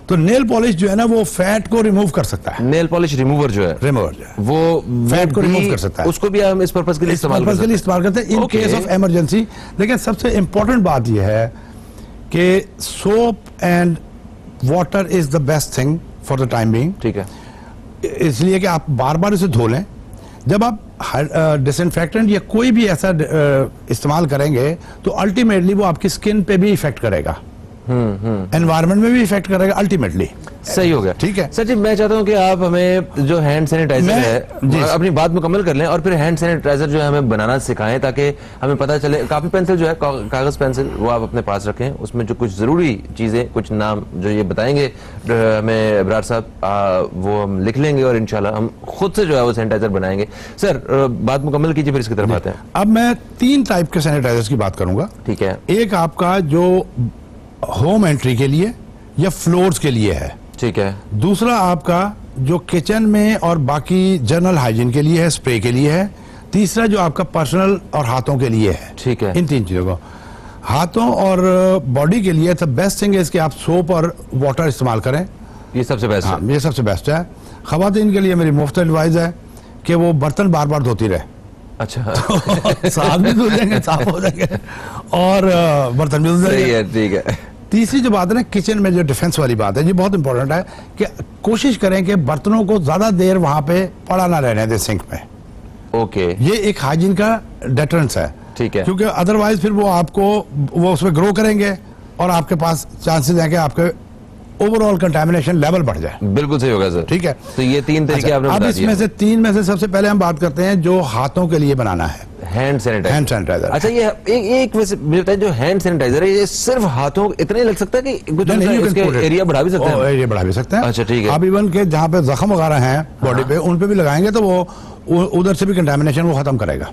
तो नेल पॉलिश जो है ना वो फैट को रिमूव कर सकता है। नेल पॉलिश रिमूवर जो है, वो फैट को रिमूव कर सकता है। उसको भी हम इस पर्पस के लिए इस्तेमाल करते हैं इन केस ऑफ इमरजेंसी। लेकिन सबसे इंपॉर्टेंट बात यह है कि soap and water is the best thing for the time being. ठीक है। इसलिए कि आप बार बार इसे धो लें। जब आप डिसइंफेक्टेंट या कोई भी ऐसा इस्तेमाल करेंगे तो अल्टीमेटली वो आपकी स्किन पे भी इफेक्ट करेगा, एनवायरनमेंट में भी इफेक्ट करेगा अल्टीमेटली। सही हो गया। ठीक है सर जी, मैं चाहता हूं कि आप हमें जो हैंड सैनिटाइजर है अपनी बात मुकम्मल कर लें और फिर हैंड सैनिटाइजर जो है हमें बनाना सिखाएं, ताकि हमें पता चले। कापी पेंसिल जो है, कागज पेंसिल, वो आप अपने पास रखें। उसमें जो कुछ जरूरी चीजें, कुछ नाम जो ये बताएंगे हमें इब्रार साहब, वो हम लिख लेंगे और इंशाल्लाह हम खुद से जो है वो सैनिटाइजर बनाएंगे। सर, बात मुकम्मल कीजिए, फिर इसकी तरफ आते हैं। अब मैं 3 टाइप के सैनिटाइजर्स की बात करूंगा। ठीक है। एक आपका जो होम एंट्री के लिए या फ्लोर्स के लिए है। ठीक है। दूसरा आपका जो किचन में और बाकी जनरल हाइजीन के लिए है, स्प्रे के लिए है। तीसरा जो आपका पर्सनल और हाथों के लिए है। ठीक है। इन 3 चीजों को, हाथों और बॉडी के लिए द बेस्ट थिंग है कि आप सोप और वाटर इस्तेमाल करें। ये सबसे बेस्ट है। ये सबसे बेस्ट है। खवातीन के लिए मेरी मुफ्त एडवाइस है कि वो बर्तन बार बार धोती रहे। अच्छा। तो साफ भी धो जाएंगे, साफ हो जाएंगे और बर्तन भी धो जाएंगे। ठीक है। तीसरी जो बात है ना, किचन में जो डिफेंस वाली बात है, ये बहुत इंपॉर्टेंट है कि कोशिश करें कि बर्तनों को ज्यादा देर वहां पे पड़ा ना रहने दें सिंक में। ओके। ये एक हाइजीन का डेटरेंस है। ठीक है। क्योंकि अदरवाइज फिर वो उसमें ग्रो करेंगे और आपके पास चांसेस हैं कि आपके ओवरऑल कंटामिनेशन लेवल बढ़ जाए। बिल्कुल सही होगा सर। ठीक है। तो ये 3 तरीके आपने बता दिए। अब इसमें से 3 में से सबसे पहले हम बात करते हैं जो हाथों के लिए बनाना है, हैंड सैनिटाइजर। अच्छा, ये एक वैसे मुझे बताइए, जो हैंड सैनिटाइजर है ये सिर्फ हाथों इतना ही लग सकता है कि कुछ एरिया बढ़ा भी सकते हैं? एरिया बढ़ा भी सकते हैं। अच्छा, ठीक है। आप इवन के जहाँ पे जख्म वगैरह हैं बॉडी पे, उन पे भी लगाएंगे तो वो उधर से भी कंटामिनेशन वो खत्म करेगा।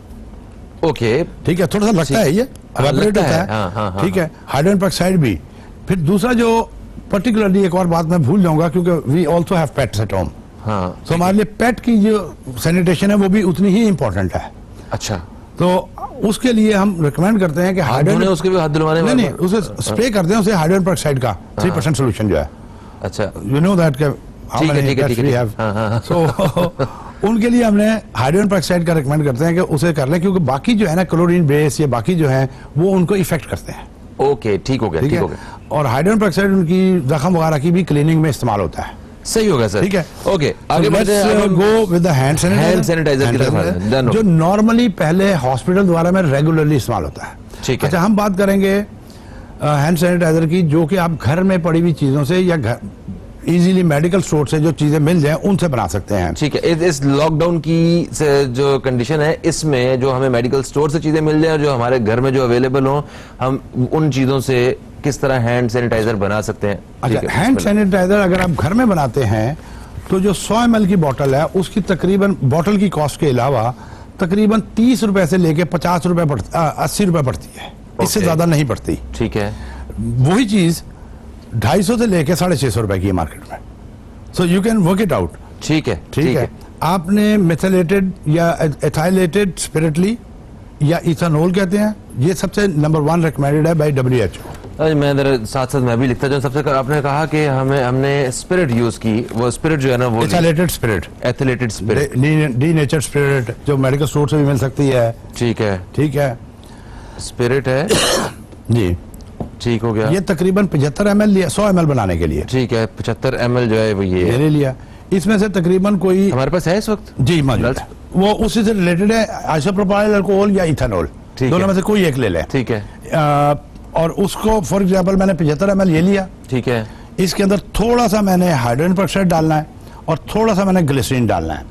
ओके। ठीक है। थोड़ा सा लगता है, ये इवेपोरेट होता है। ठीक है। हाइड्रोजन पेरोक्साइड भी। फिर दूसरा जो पर्टिकुलरली एक और बात मैं भूल जाऊंगा, क्योंकि we also have pets at home. तो हमारे लिए पेट की जो सैनिटेशन है वो भी उतनी ही इंपॉर्टेंट है। अच्छा। तो उसके लिए हम रिकमेंड करते हैं कि हाइड्रोजन, उसके भी हाथ धुलवाने में नहीं, उसे स्प्रे कर दें, उसे हाइड्रोजन पेरोक्साइड का 3% सोल्यूशन जो है। अच्छा। यू नो दैट सो उनके लिए हमने हाइड्रोजन पेरोक्साइड का रिकमेंड करते हैं कि उसे कर लें, क्योंकि बाकी जो है ना क्लोरीन बेस या बाकी जो है वो उनको इफेक्ट करते हैं। ओके, ठीक हो गया, ठीक हो गया। और हाइड्रोजन पेरोक्साइड उनकी जख्म वगैरह की भी क्लीनिंग में इस्तेमाल होता है। सही होगा सर। ठीक है। ओके, आगे बढ़ते हैं। Go with the hand sanitiser की तरफ, जो नॉर्मली पहले हॉस्पिटल द्वारा में रेगुलरली इस्तेमाल होता है। ठीक है। अच्छा, हम बात करेंगे हैंड सैनिटाइजर की, जो कि आप घर में पड़ी हुई चीजों से या इजीली मेडिकल स्टोर से जो चीजें मिल जाए उनसे बना सकते हैं। ठीक है, इस लॉकडाउन की जो कंडीशन है, इसमें जो हमें मेडिकल स्टोर से चीजें मिल जाए और जो हमारे घर में जो अवेलेबल हो, हम उन चीजों से किस तरह हैंड सैनिटाइजर बना सकते हैं? अच्छा, हैंड सैनिटाइजर अगर आप घर में बनाते हैं तो जो 100 ml की बोतल है उसकी तकरीबन बोतल की कॉस्ट के अलावा तकरीबन 30 रुपए से लेके 50 रुपए 80 रुपए पड़ती है, इससे ज्यादा नहीं पड़ती। ठीक है, वही चीज 250 से लेके 650 रुपए की है मार्केट में। So you can work it out. ठीक है, ठीक है। आपने मेथिलेटेड या एथाइलेटेड स्पिरिट ली या इथेनॉल कहते हैं, ये सबसे नंबर 1 रिकमेंडेड है बाय WHO। मैं साथ साथ मैं भी लिखता जो सबसे आपने कहा कि हमने स्पिरिट यूज की, वो स्पिरिट जो है ना वो एथाइलेटेड स्पिरिट, डीनेचर्ड स्पिरिट जो मेडिकल स्टोर से भी मिल सकती है। ठीक है, ठीक है, स्पिरिट है जी, ठीक हो गया। ये तकरीबन 75 ml लिया 100 ml बनाने के लिए। ठीक है, 75 ml जो है वो ये ले लिया। इसमें से तकरीबन कोई हमारे पास है इस वक्त जी मौजूद, वो उसी से रिलेटेड है, आइसोप्रोपाइल अल्कोहल या इथेनॉल, दोनों में से कोई एक ले लें। ठीक है, और उसको फॉर एग्जांपल मैंने 75 ml ये लिया। ठीक है, इसके अंदर थोड़ा सा मैंने हाइड्रोजन पेरोक्साइड डालना है और थोड़ा सा मैंने ग्लिसरीन डालना है।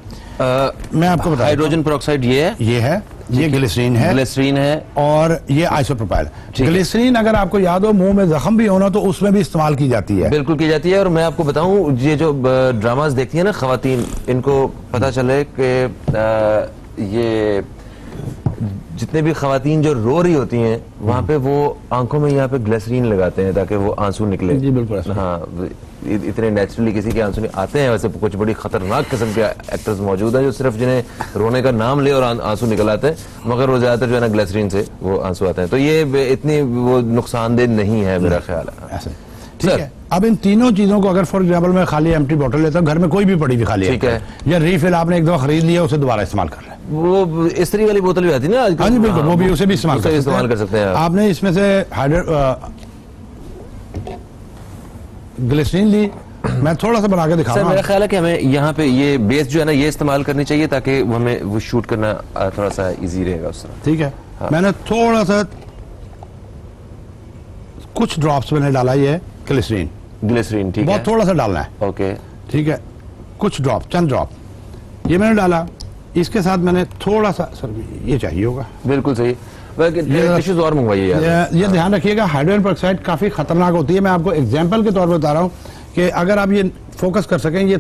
मैं आपको बता, हाइड्रोजन पेरोक्साइड ये है, ये ग्लिसरीन है और ये आइसोप्रोपाइल। ग्लिसरीन अगर आपको याद हो मुंह में जख्म भी होना तो उसमें भी इस्तेमाल की जाती है। बिल्कुल की जाती है। और मैं आपको बताऊं, ये जो ड्रामास देखती है ना खवातीन, इनको पता चले कि ये जितने भी खवातीन जो रो रही होती हैं वहां पे वो आंखों में यहाँ पे ग्लिसरीन लगाते हैं ताकि वो आंसू निकले। जी बिल्कुल। हाँ, इतने नेचुरली किसी के आंसू नहीं आते हैं। वैसे कुछ बड़ी खतरनाक किस्म के एक्टर्स मौजूद हैं जो सिर्फ जिन्हें रोने का नाम ले और आंसू निकल आते हैं, मगर वो ज्यादातर जो है ना ग्लिसरीन से वो आंसू आते हैं। तो ये इतनी वो नुकसानदेह नहीं है मेरा ख्याल है। ठीक है, अब इन तीनों चीजों को अगर फॉर एग्जाम्पल मैं खाली एम्प्टी बोतल लेता हूँ, घर में कोई भी पड़ी हुई खाली, ठीक है, या रीफिल आपने एक दफा खरीद लिया उसे दोबारा इस्तेमाल कर रहे हैं, वो इस्त्री वाली बोतल भी आती है ना आजकल। हाँ जी बिल्कुल, वो भी उसे भी इस्तेमाल कर सकते हैं। आपने इसमें से ग्लिसरीन ली, मैं थोड़ा सा बना के दिखा रहा हूं। मेरा ख्याल है कि हमें यहाँ पे ये बेस जो है ना ये इस्तेमाल करनी चाहिए ताकि हमें वो शूट करना थोड़ा सा इजी रहेगा उस तरह। ठीक है, हाँ। मैंने थोड़ा सा कुछ ड्रॉप्स मैंने डाला, ये ग्लिसरीन, ठीक है, बहुत थोड़ा सा डालना है। ओके, ठीक है, कुछ ड्रॉप, चंद ड्रॉप ये मैंने डाला। इसके साथ मैंने थोड़ा सा, सर ये चाहिए होगा, बिल्कुल सही, टिश्यूज और मंगवाइए यार। ये ध्यान रखिएगा, हाइड्रोजन पेरोक्साइड काफी खतरनाक होती है। मैं आपको एग्जांपल के तौर पर बता रहा हूँ कि अगर आप ये फोकस कर सकें, ये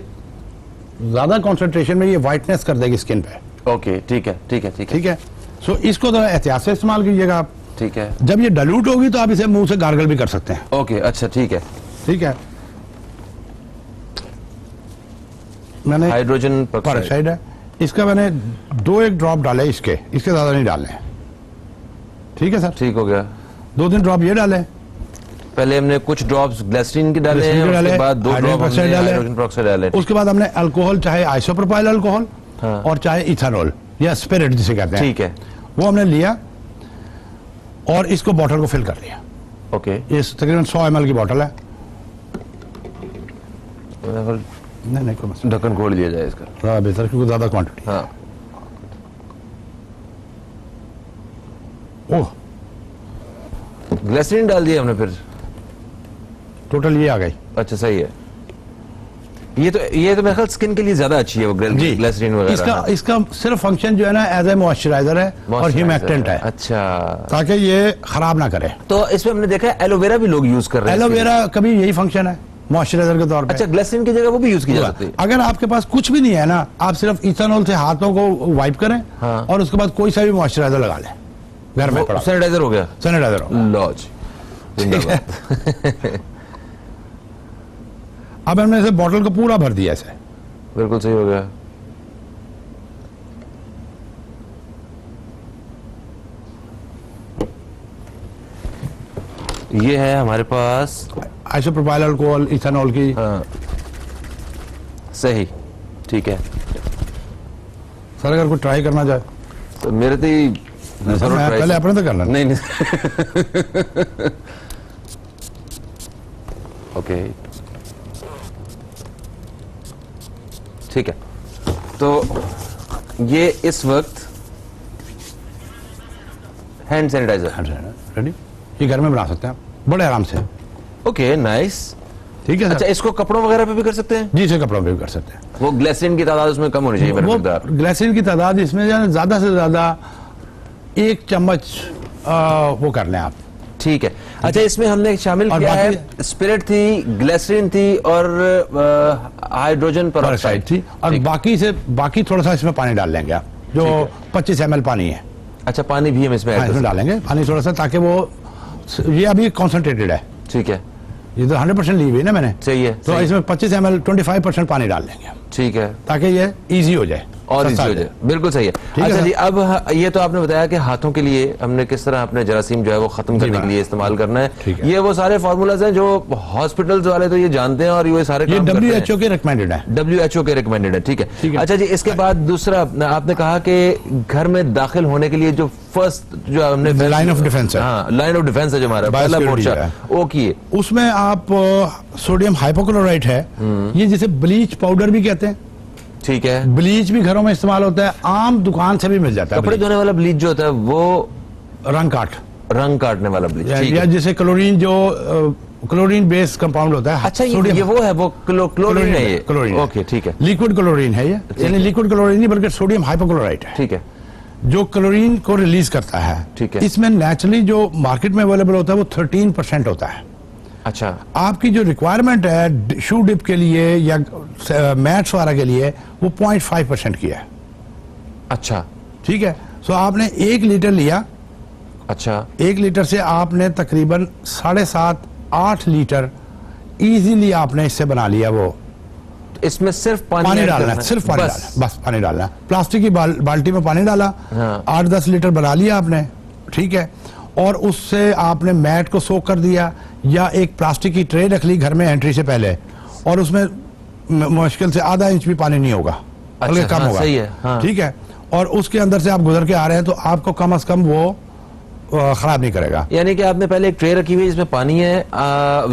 ज्यादा कंसंट्रेशन में ये व्हाइटनेस कर देगी स्किन पे। ओके, ठीक है, ठीक है, ठीक है, ठीक है। सो इसको तो एहतियात से इस्तेमाल कीजिएगा आप। ठीक है, जब ये डाइल्यूट होगी तो आप इसे मुंह से गार्गल भी कर सकते हैं। ओके, अच्छा, ठीक है, ठीक है। मैंने हाइड्रोजन पेरोक्साइड है, इसका मैंने 2-1 ड्रॉप डाले, इसके ज्यादा नहीं डालने। ठीक है सर, ठीक हो गया। 2-3 ड्रॉप ये डाले, पहले हमने कुछ ड्रॉप्स ग्लिसरीन के डाले हैं, उसके बाद 2 ड्रॉप हमने हाइड्रोजन पेरोक्साइड डाले। उसके बाद हमने अल्कोहल, चाहे आइसोप्रोपाइल अल्कोहल और चाहे इथेनॉल या स्पिरिट जिसे कहते हैं, ठीक है, वो हमने लिया और इसको बॉटल को फिल कर लिया। ओके, ये तकरीबन 100 ml की बॉटल है। नहीं कोई मसला, ढक्कन खोल दिया जाए इसका, ज़्यादा बेहतर क्योंकि ज़्यादा क्वांटिटी। हाँ, ओह, ग्लिसरीन डाल दिया हमने, फिर टोटल ये आ गई। अच्छा, सही है। ये तो मेरे ख्याल स्किन के लिए ज्यादा अच्छी है वो ग्लिसरीन वगैरह। इसका सिर्फ फंक्शन जो है ना एज ए मॉइस्चराइजर है और ह्यूमैक्टेंट है। अच्छा, ताकि ये खराब ना करे। तो इसमें हमने देखा है एलोवेरा भी लोग यूज कर रहे हैं। एलोवेरा का भी यही फंक्शन है मॉइस्चराइजर के तौर पे। अच्छा, ग्लिसरीन की जगह वो भी यूज की जा सकती है। अगर आपके पास कुछ भी नहीं है ना, आप सिर्फ इथेनॉल से हाथों को वाइप करें, हाँ। और उसके बाद कोई सा भी मॉइस्चराइजर लगा लें घर में, सैनिटाइजर हो गया, सैनिटाइजर हो लॉज। अब हमने इसे बॉटल को पूरा भर दिया ऐसे, बिल्कुल सही हो गया। ये है हमारे पास आइसोप्रोपाइल अल्कोहल इथेनॉल की। हाँ, सही, ठीक है सर। अगर कोई ट्राई करना चाहे तो मेरे तो पहले अपने तो करना। नहीं ओके, ठीक है। तो ये इस वक्त हैंड सैनिटाइजर रेडी, ये घर में बना सकते हैं बड़े आराम से। Okay, nice. ठीक है सर? अच्छा, इसको कपड़ों वगैरह पे भी कर सकते हैं? जी, इसे कपड़ों पे भी कर सकते हैं। वो ग्लिसरीन की तादाद उसमें कम होनी चाहिए मेरे वो ख्याल। ग्लिसरीन की तादाद इसमें ज्यादा से ज्यादा 1 चम्मच वो कर लें आप। ठीक है। अच्छा, इसमें हमने शामिल और किया है बाकी- स्पिरिट थी, ग्लिसरीन थी और हाइड्रोजन पेरोक्साइड पेरोक्साइड थी, और बाकी थोड़ा सा इसमें पानी डाल लेंगे आप, जो 25 ml पानी है। अच्छा, पानी भी हम इसमें हाँ, ऐड इसमें कर डालेंगे पानी थोड़ा सा, ताकि वो, ये अभी कॉन्सेंट्रेटेड है, सकते हैं। ठीक है, ये तो 100% ली हुई है ना मैंने। सही है, तो सही। इसमें 25 ml 25% पानी डाल लेंगे हम, ठीक है, ताकि ये इजी हो जाए और सस्ता इजी हो जाए। बिल्कुल सही है। है अच्छा सर? जी, अब ये तो आपने बताया कि हाथों के लिए हमने किस तरह अपने जरासीम जो है वो खत्म करने के लिए इस्तेमाल करना है। ठीक है। ये वो सारे फार्मूलाज हैं जो हॉस्पिटल्स वाले तो ये जानते हैं और ये सारे ये काम करते हैं। WHO के रिकमेंडेड है। WHO के रिकमेंडेड है। ठीक ठीक है। है। अच्छा जी, इसके बाद दूसरा आपने कहा कि घर में दाखिल होने के लिए जो फर्स्ट जो हमने लाइन ऑफ डिफेंस है। हाँ, लाइन ऑफ डिफेंस है जो हमारा पहला Biosecurity मोर्चा, है। वो किए। उसमें आप सोडियम हाइपोक्लोराइट है, ये जिसे ब्लीच पाउडर भी कहते हैं। ठीक है। ब्लीच भी घरों में इस्तेमाल होता है, आम दुकान से भी मिल जाता है। कपड़े धोने वाला ब्लीच जो होता है वो रंग काट रंग काटने वाला ब्लीच। ठीक या है। जिसे क्लोरीन, जो क्लोरीन बेस्ड कंपाउंड होता है। अच्छा, ये वो है, वो क्लोरीन है ये। क्लोरीन। ओके, ठीक है, लिक्विड क्लोरीन है ये, यानी लिक्विड क्लोरीन नहीं बल्कि सोडियम हाइपोक्लोराइट है, ठीक है, जो क्लोरीन को रिलीज करता है। ठीक है। इसमें नेचुरली जो मार्केट में अवेलेबल होता है वो 13% होता है। अच्छा, आपकी जो रिक्वायरमेंट है शू डिप के लिए या मैट्स वगैरह के लिए, वो 0.5% की है। अच्छा, ठीक है। सो आपने 1 लीटर लिया, अच्छा, 1 लीटर से आपने तकरीबन 7.5-8 लीटर इजीली आपने इससे बना लिया। वो इसमें सिर्फ पानी ऐड डालना करना है, सिर्फ पानी बस। डालना, बस पानी डालना है। प्लास्टिक की बाल्टी में पानी डाला, हाँ। 8-10 लीटर बना लिया आपने, ठीक है। और उससे आपने मैट को सोक कर दिया, या एक प्लास्टिक की ट्रे रख ली घर में एंट्री से पहले, और उसमें मुश्किल से आधा इंच भी पानी नहीं होगा, बल्कि अच्छा, कम हाँ, होगा। सही है, हाँ। ठीक है। और उसके अंदर से आप गुजर के आ रहे हैं तो आपको कम से कम वो खराब नहीं करेगा। यानी कि आपने पहले एक ट्रे रखी हुई है जिसमें पानी है,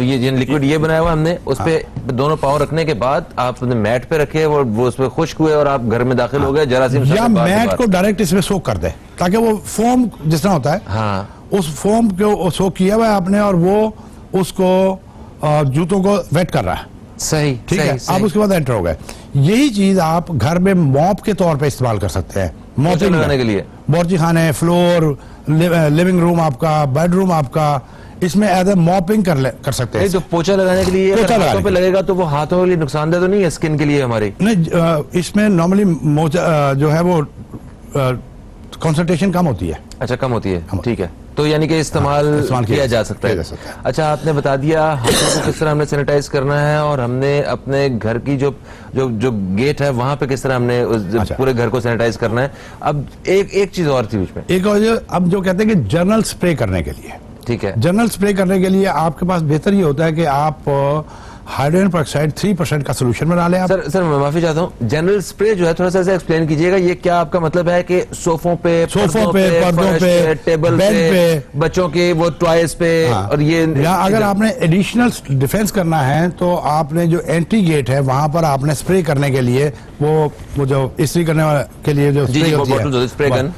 ये लिक्विड ये बनाया हुआ हमने, उस पे दोनों पाँव रखने के बाद आपने मैट पे रखे, वो उसमें खुश्क हुए और आप घर में दाखिल हो गए। जरासीम या सारे बाहर से मैट बाहर। को डायरेक्ट इसमें सोक कर दे, ताकि वो फोम जिस तरह होता है, हाँ, उस फोम को सोक किया हुआ है आपने, और वो उसको जूतों को वेट कर रहा है। सही, ठीक सही, है। सही। आप उसके बाद एंटर हो गए। यही चीज आप घर में मॉप के तौर पे इस्तेमाल कर सकते हैं। पोछा लगाने के लिए। बोर्ची खाने, फ्लोर, लिविंग रूम आपका, बेडरूम आपका, इसमें एज ए मॉपिंग कर सकते हैं। नहीं, तो पोछा लगाने के लिए पोछा अगर लगाने हाथों पे के लिए। लगेगा तो वो हाथों के लिए नुकसानदेह तो नहीं है, स्किन के लिए हमारी? नहीं, इसमें नॉर्मली जो है वो कंसंट्रेशन कम होती है। अच्छा, कम होती है। कम होती ठीक है। तो यानी कि इस्तेमाल किया जा सकता किया जा है। सकता है। अच्छा, आपने बता दिया हाथों को किस तरह हमने सैनिटाइज करना है, और हमने अपने घर की जो जो जो गेट है वहां पे किस तरह हमने अच्छा। पूरे घर को सैनिटाइज करना है। अब एक चीज और थी बीच में। एक और अब जो कहते हैं कि जर्नल स्प्रे करने के लिए, ठीक है, जर्नल स्प्रे करने के लिए आपके पास बेहतर ये होता है कि आप हाइड्रोजन पेरोक्साइड 3% का सोल्यूशन बना लें आप। सर मैं माफी चाहता हूँ, जनरल स्प्रे जो है थोड़ा सा एक्सप्लेन कीजिएगा। ये क्या आपका मतलब है कि सोफों पे, पर्दों फर्श पे, टेबल बेड पे, बच्चों के वो टॉयज पे, हाँ। और ये या अगर आपने एडिशनल डिफेंस करना है तो आपने जो एंट्री गेट है वहां पर आपने स्प्रे करने के लिए वो जो इस्त्री करने वाले के लिए जो जी, स्प्रे वो होती bottle जो है, स्प्रे गन,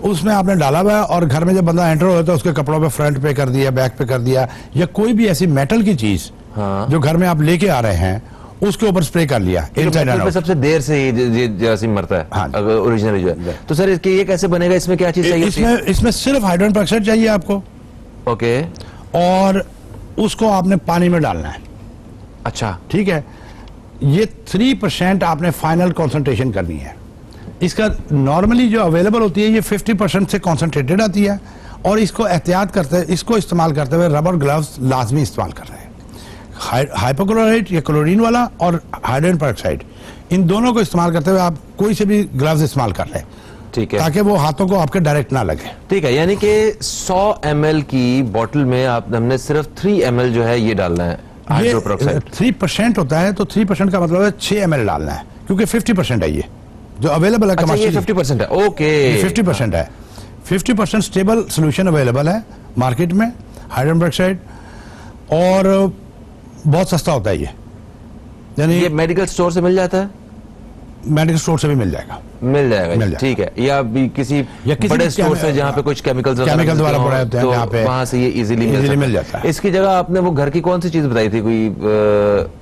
उसमें आपने डाला हुआ है, और घर में जब बंदा एंटर होता है उसके कपड़ों पे फ्रंट पे कर दिया, बैक पे कर दिया, या कोई भी ऐसी मेटल की चीज हाँ। जो घर में आप लेके आ रहे हैं उसके ऊपर स्प्रे कर लिया इनसाइड एंड पे आउट। सबसे देर से ये जरासीम मरता है, हाँ। अगर ओरिजिनली जो है। तो सर इसके ये कैसे बनेगा, इसमें क्या चीज चाहिए? इसमें सिर्फ हाइड्रोजन पेरोक्साइड चाहिए आपको, ओके, और उसको आपने पानी में डालना है। अच्छा, ठीक है। ये 3% आपने फाइनल कॉन्सेंट्रेशन करनी है। इसका नॉर्मली जो अवेलेबल होती है ये 50% से कॉन्सेंट्रेटेड आती है, और इसको एहतियात करते हैं, इसको इस्तेमाल करते हुए रबर ग्लव्स लाजमी इस्तेमाल कर रहे हैं। हाइपोक्लोराइट या क्लोरीन वाला और हाइड्रोजन पेरोक्साइड, इन दोनों को इस्तेमाल करते हुए आप कोई से भी ग्लव्स इस्तेमाल कर रहे हैं, ठीक है, ताकि वो हाथों को आपके डायरेक्ट ना लगे। ठीक है। यानी कि 100 ml की बोतल में हमने सिर्फ 3 ml जो है ये डालना है ये हाइड्रोपेरोक्साइड। 3% होता है, तो 3% का मतलब है 6 ml डालना है, क्योंकि 50% है ये जो अवेलेबल है। अच्छा, ये 50% है। ओके, 50% है। 50% स्टेबल सोल्यूशन अवेलेबल है मार्केट में हाइड्रोजन पेरोक्साइड, और बहुत सस्ता होता है ये, यानी ये मेडिकल स्टोर से मिल जाता है? मेडिकल स्टोर से भी मिल जाएगा। मिल जाएगा, ठीक है। या भी किसी बड़े स्टोर से जहाँ पे कुछ केमिकल द्वारा बना होते हैं, यहाँ पे वहां से ये इजीली मिल जाता है। इसकी जगह आपने वो घर की कौन सी चीज बताई थी, कोई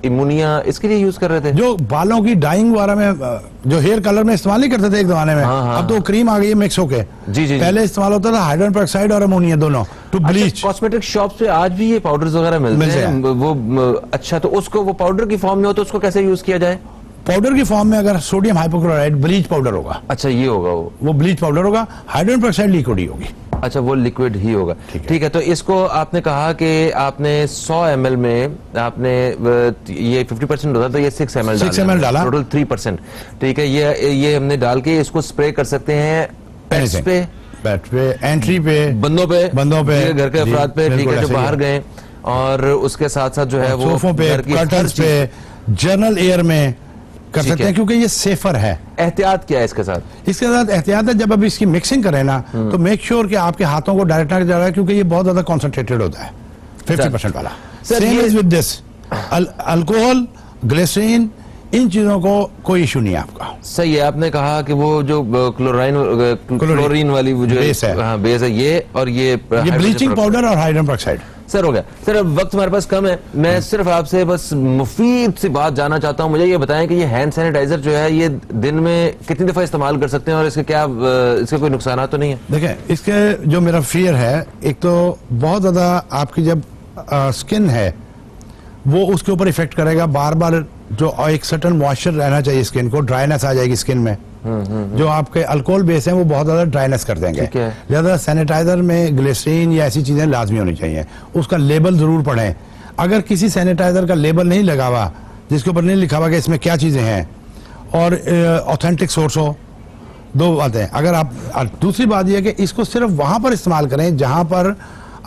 इम्यूनिया, इसके लिए यूज कर रहे थे? जो बालों की डाइंग वगैरह में, जो हेयर कलर में इस्तेमाल नहीं करते थे एक जमाने में, अब तो क्रीम आ गई है मिक्स होके। जी। पहले इस्तेमाल होता था हाइड्रोजन पेरोक्साइड और अमोनिया दोनों टू ब्लीच। कॉस्मेटिक शॉप पे आज भी ये पाउडर्स वगैरह मिलते हैं वो। अच्छा, तो उसको वो पाउडर की फॉर्म में हो तो उसको कैसे यूज किया जाए? पाउडर की फॉर्म में अगर सोडियम हाइपोक्लोराइड ब्लीच पाउडर होगा। अच्छा, ये होगा वो ब्लीच पाउडर होगा। हाइड्रोजन पेरोक्साइड लिक्विड ही होगी। अच्छा, वो लिक्विड ही होगा, ठीक है। तो इसको आपने कहा कि आपने 100 ml में आपने ये 50% होता, तो ये 6 ml डाला, टोटल 3%, ठीक है। ये हमने डाल के इसको स्प्रे कर सकते हैं पेट्स पे, एंट्री पे, बंदों पे, घर के अफराद पे, ठीक है, जो बाहर गए, और उसके साथ साथ जो है वो सोफों पे, कर्टन्स पे, जर्नल एयर में कर सकते हैं, क्योंकि ये सेफर है। एहतियात क्या है इसके साथ? इसके साथ एहतियात है, जब अब इसकी मिक्सिंग करें ना, तो मेक श्योर कि आपके हाथों को डायरेक्ट ना जा रहा है, क्योंकि ये बहुत ज्यादा कॉन्सेंट्रेटेड होता है, 50% वाला। Same is with this, alcohol, glycerine, इन चीजों को कोई इशू नहीं है आपका। सही है। आपने कहा कि वो जो क्लोरीन वाली वो जो बेस है, हाँ, बेस है ये, और ये ब्लीचिंग पाउडर और हाइड्रोजन पेरोक्साइड। सर, हो गया सर, अब वक्त हमारे पास कम है। मैं सिर्फ आपसे बस मुफीद सी बात जानना चाहता हूँ। मुझे ये बताएं कि ये हैंड सैनिटाइजर जो है ये दिन में कितनी दफा इस्तेमाल कर सकते हैं, और इसके क्या इसके कोई नुकसान तो नहीं है? देखें, इसके जो मेरा फियर है, एक तो बहुत ज्यादा आपकी जब स्किन है वो उसके ऊपर इफेक्ट करेगा, बार बार जो एक सर्टन मॉइस्चर रहना चाहिए स्किन को, ड्राइनेस आ जाएगी स्किन में। जो आपके अल्कोहल बेस हैं वो बहुत ज्यादा ड्राइनेस कर देंगे। ज्यादा सैनिटाइजर में ग्लिसरीन या ऐसी चीजें लाजमी होनी चाहिए। उसका लेबल जरूर पढ़ें। अगर किसी सैनिटाइजर का लेबल नहीं लगा हुआ, जिसके ऊपर नहीं लिखा हुआ कि इसमें क्या चीजें हैं, और ऑथेंटिक सोर्स हो, दो बातें। अगर आप, दूसरी बात यह है कि इसको सिर्फ वहां पर इस्तेमाल करें जहां पर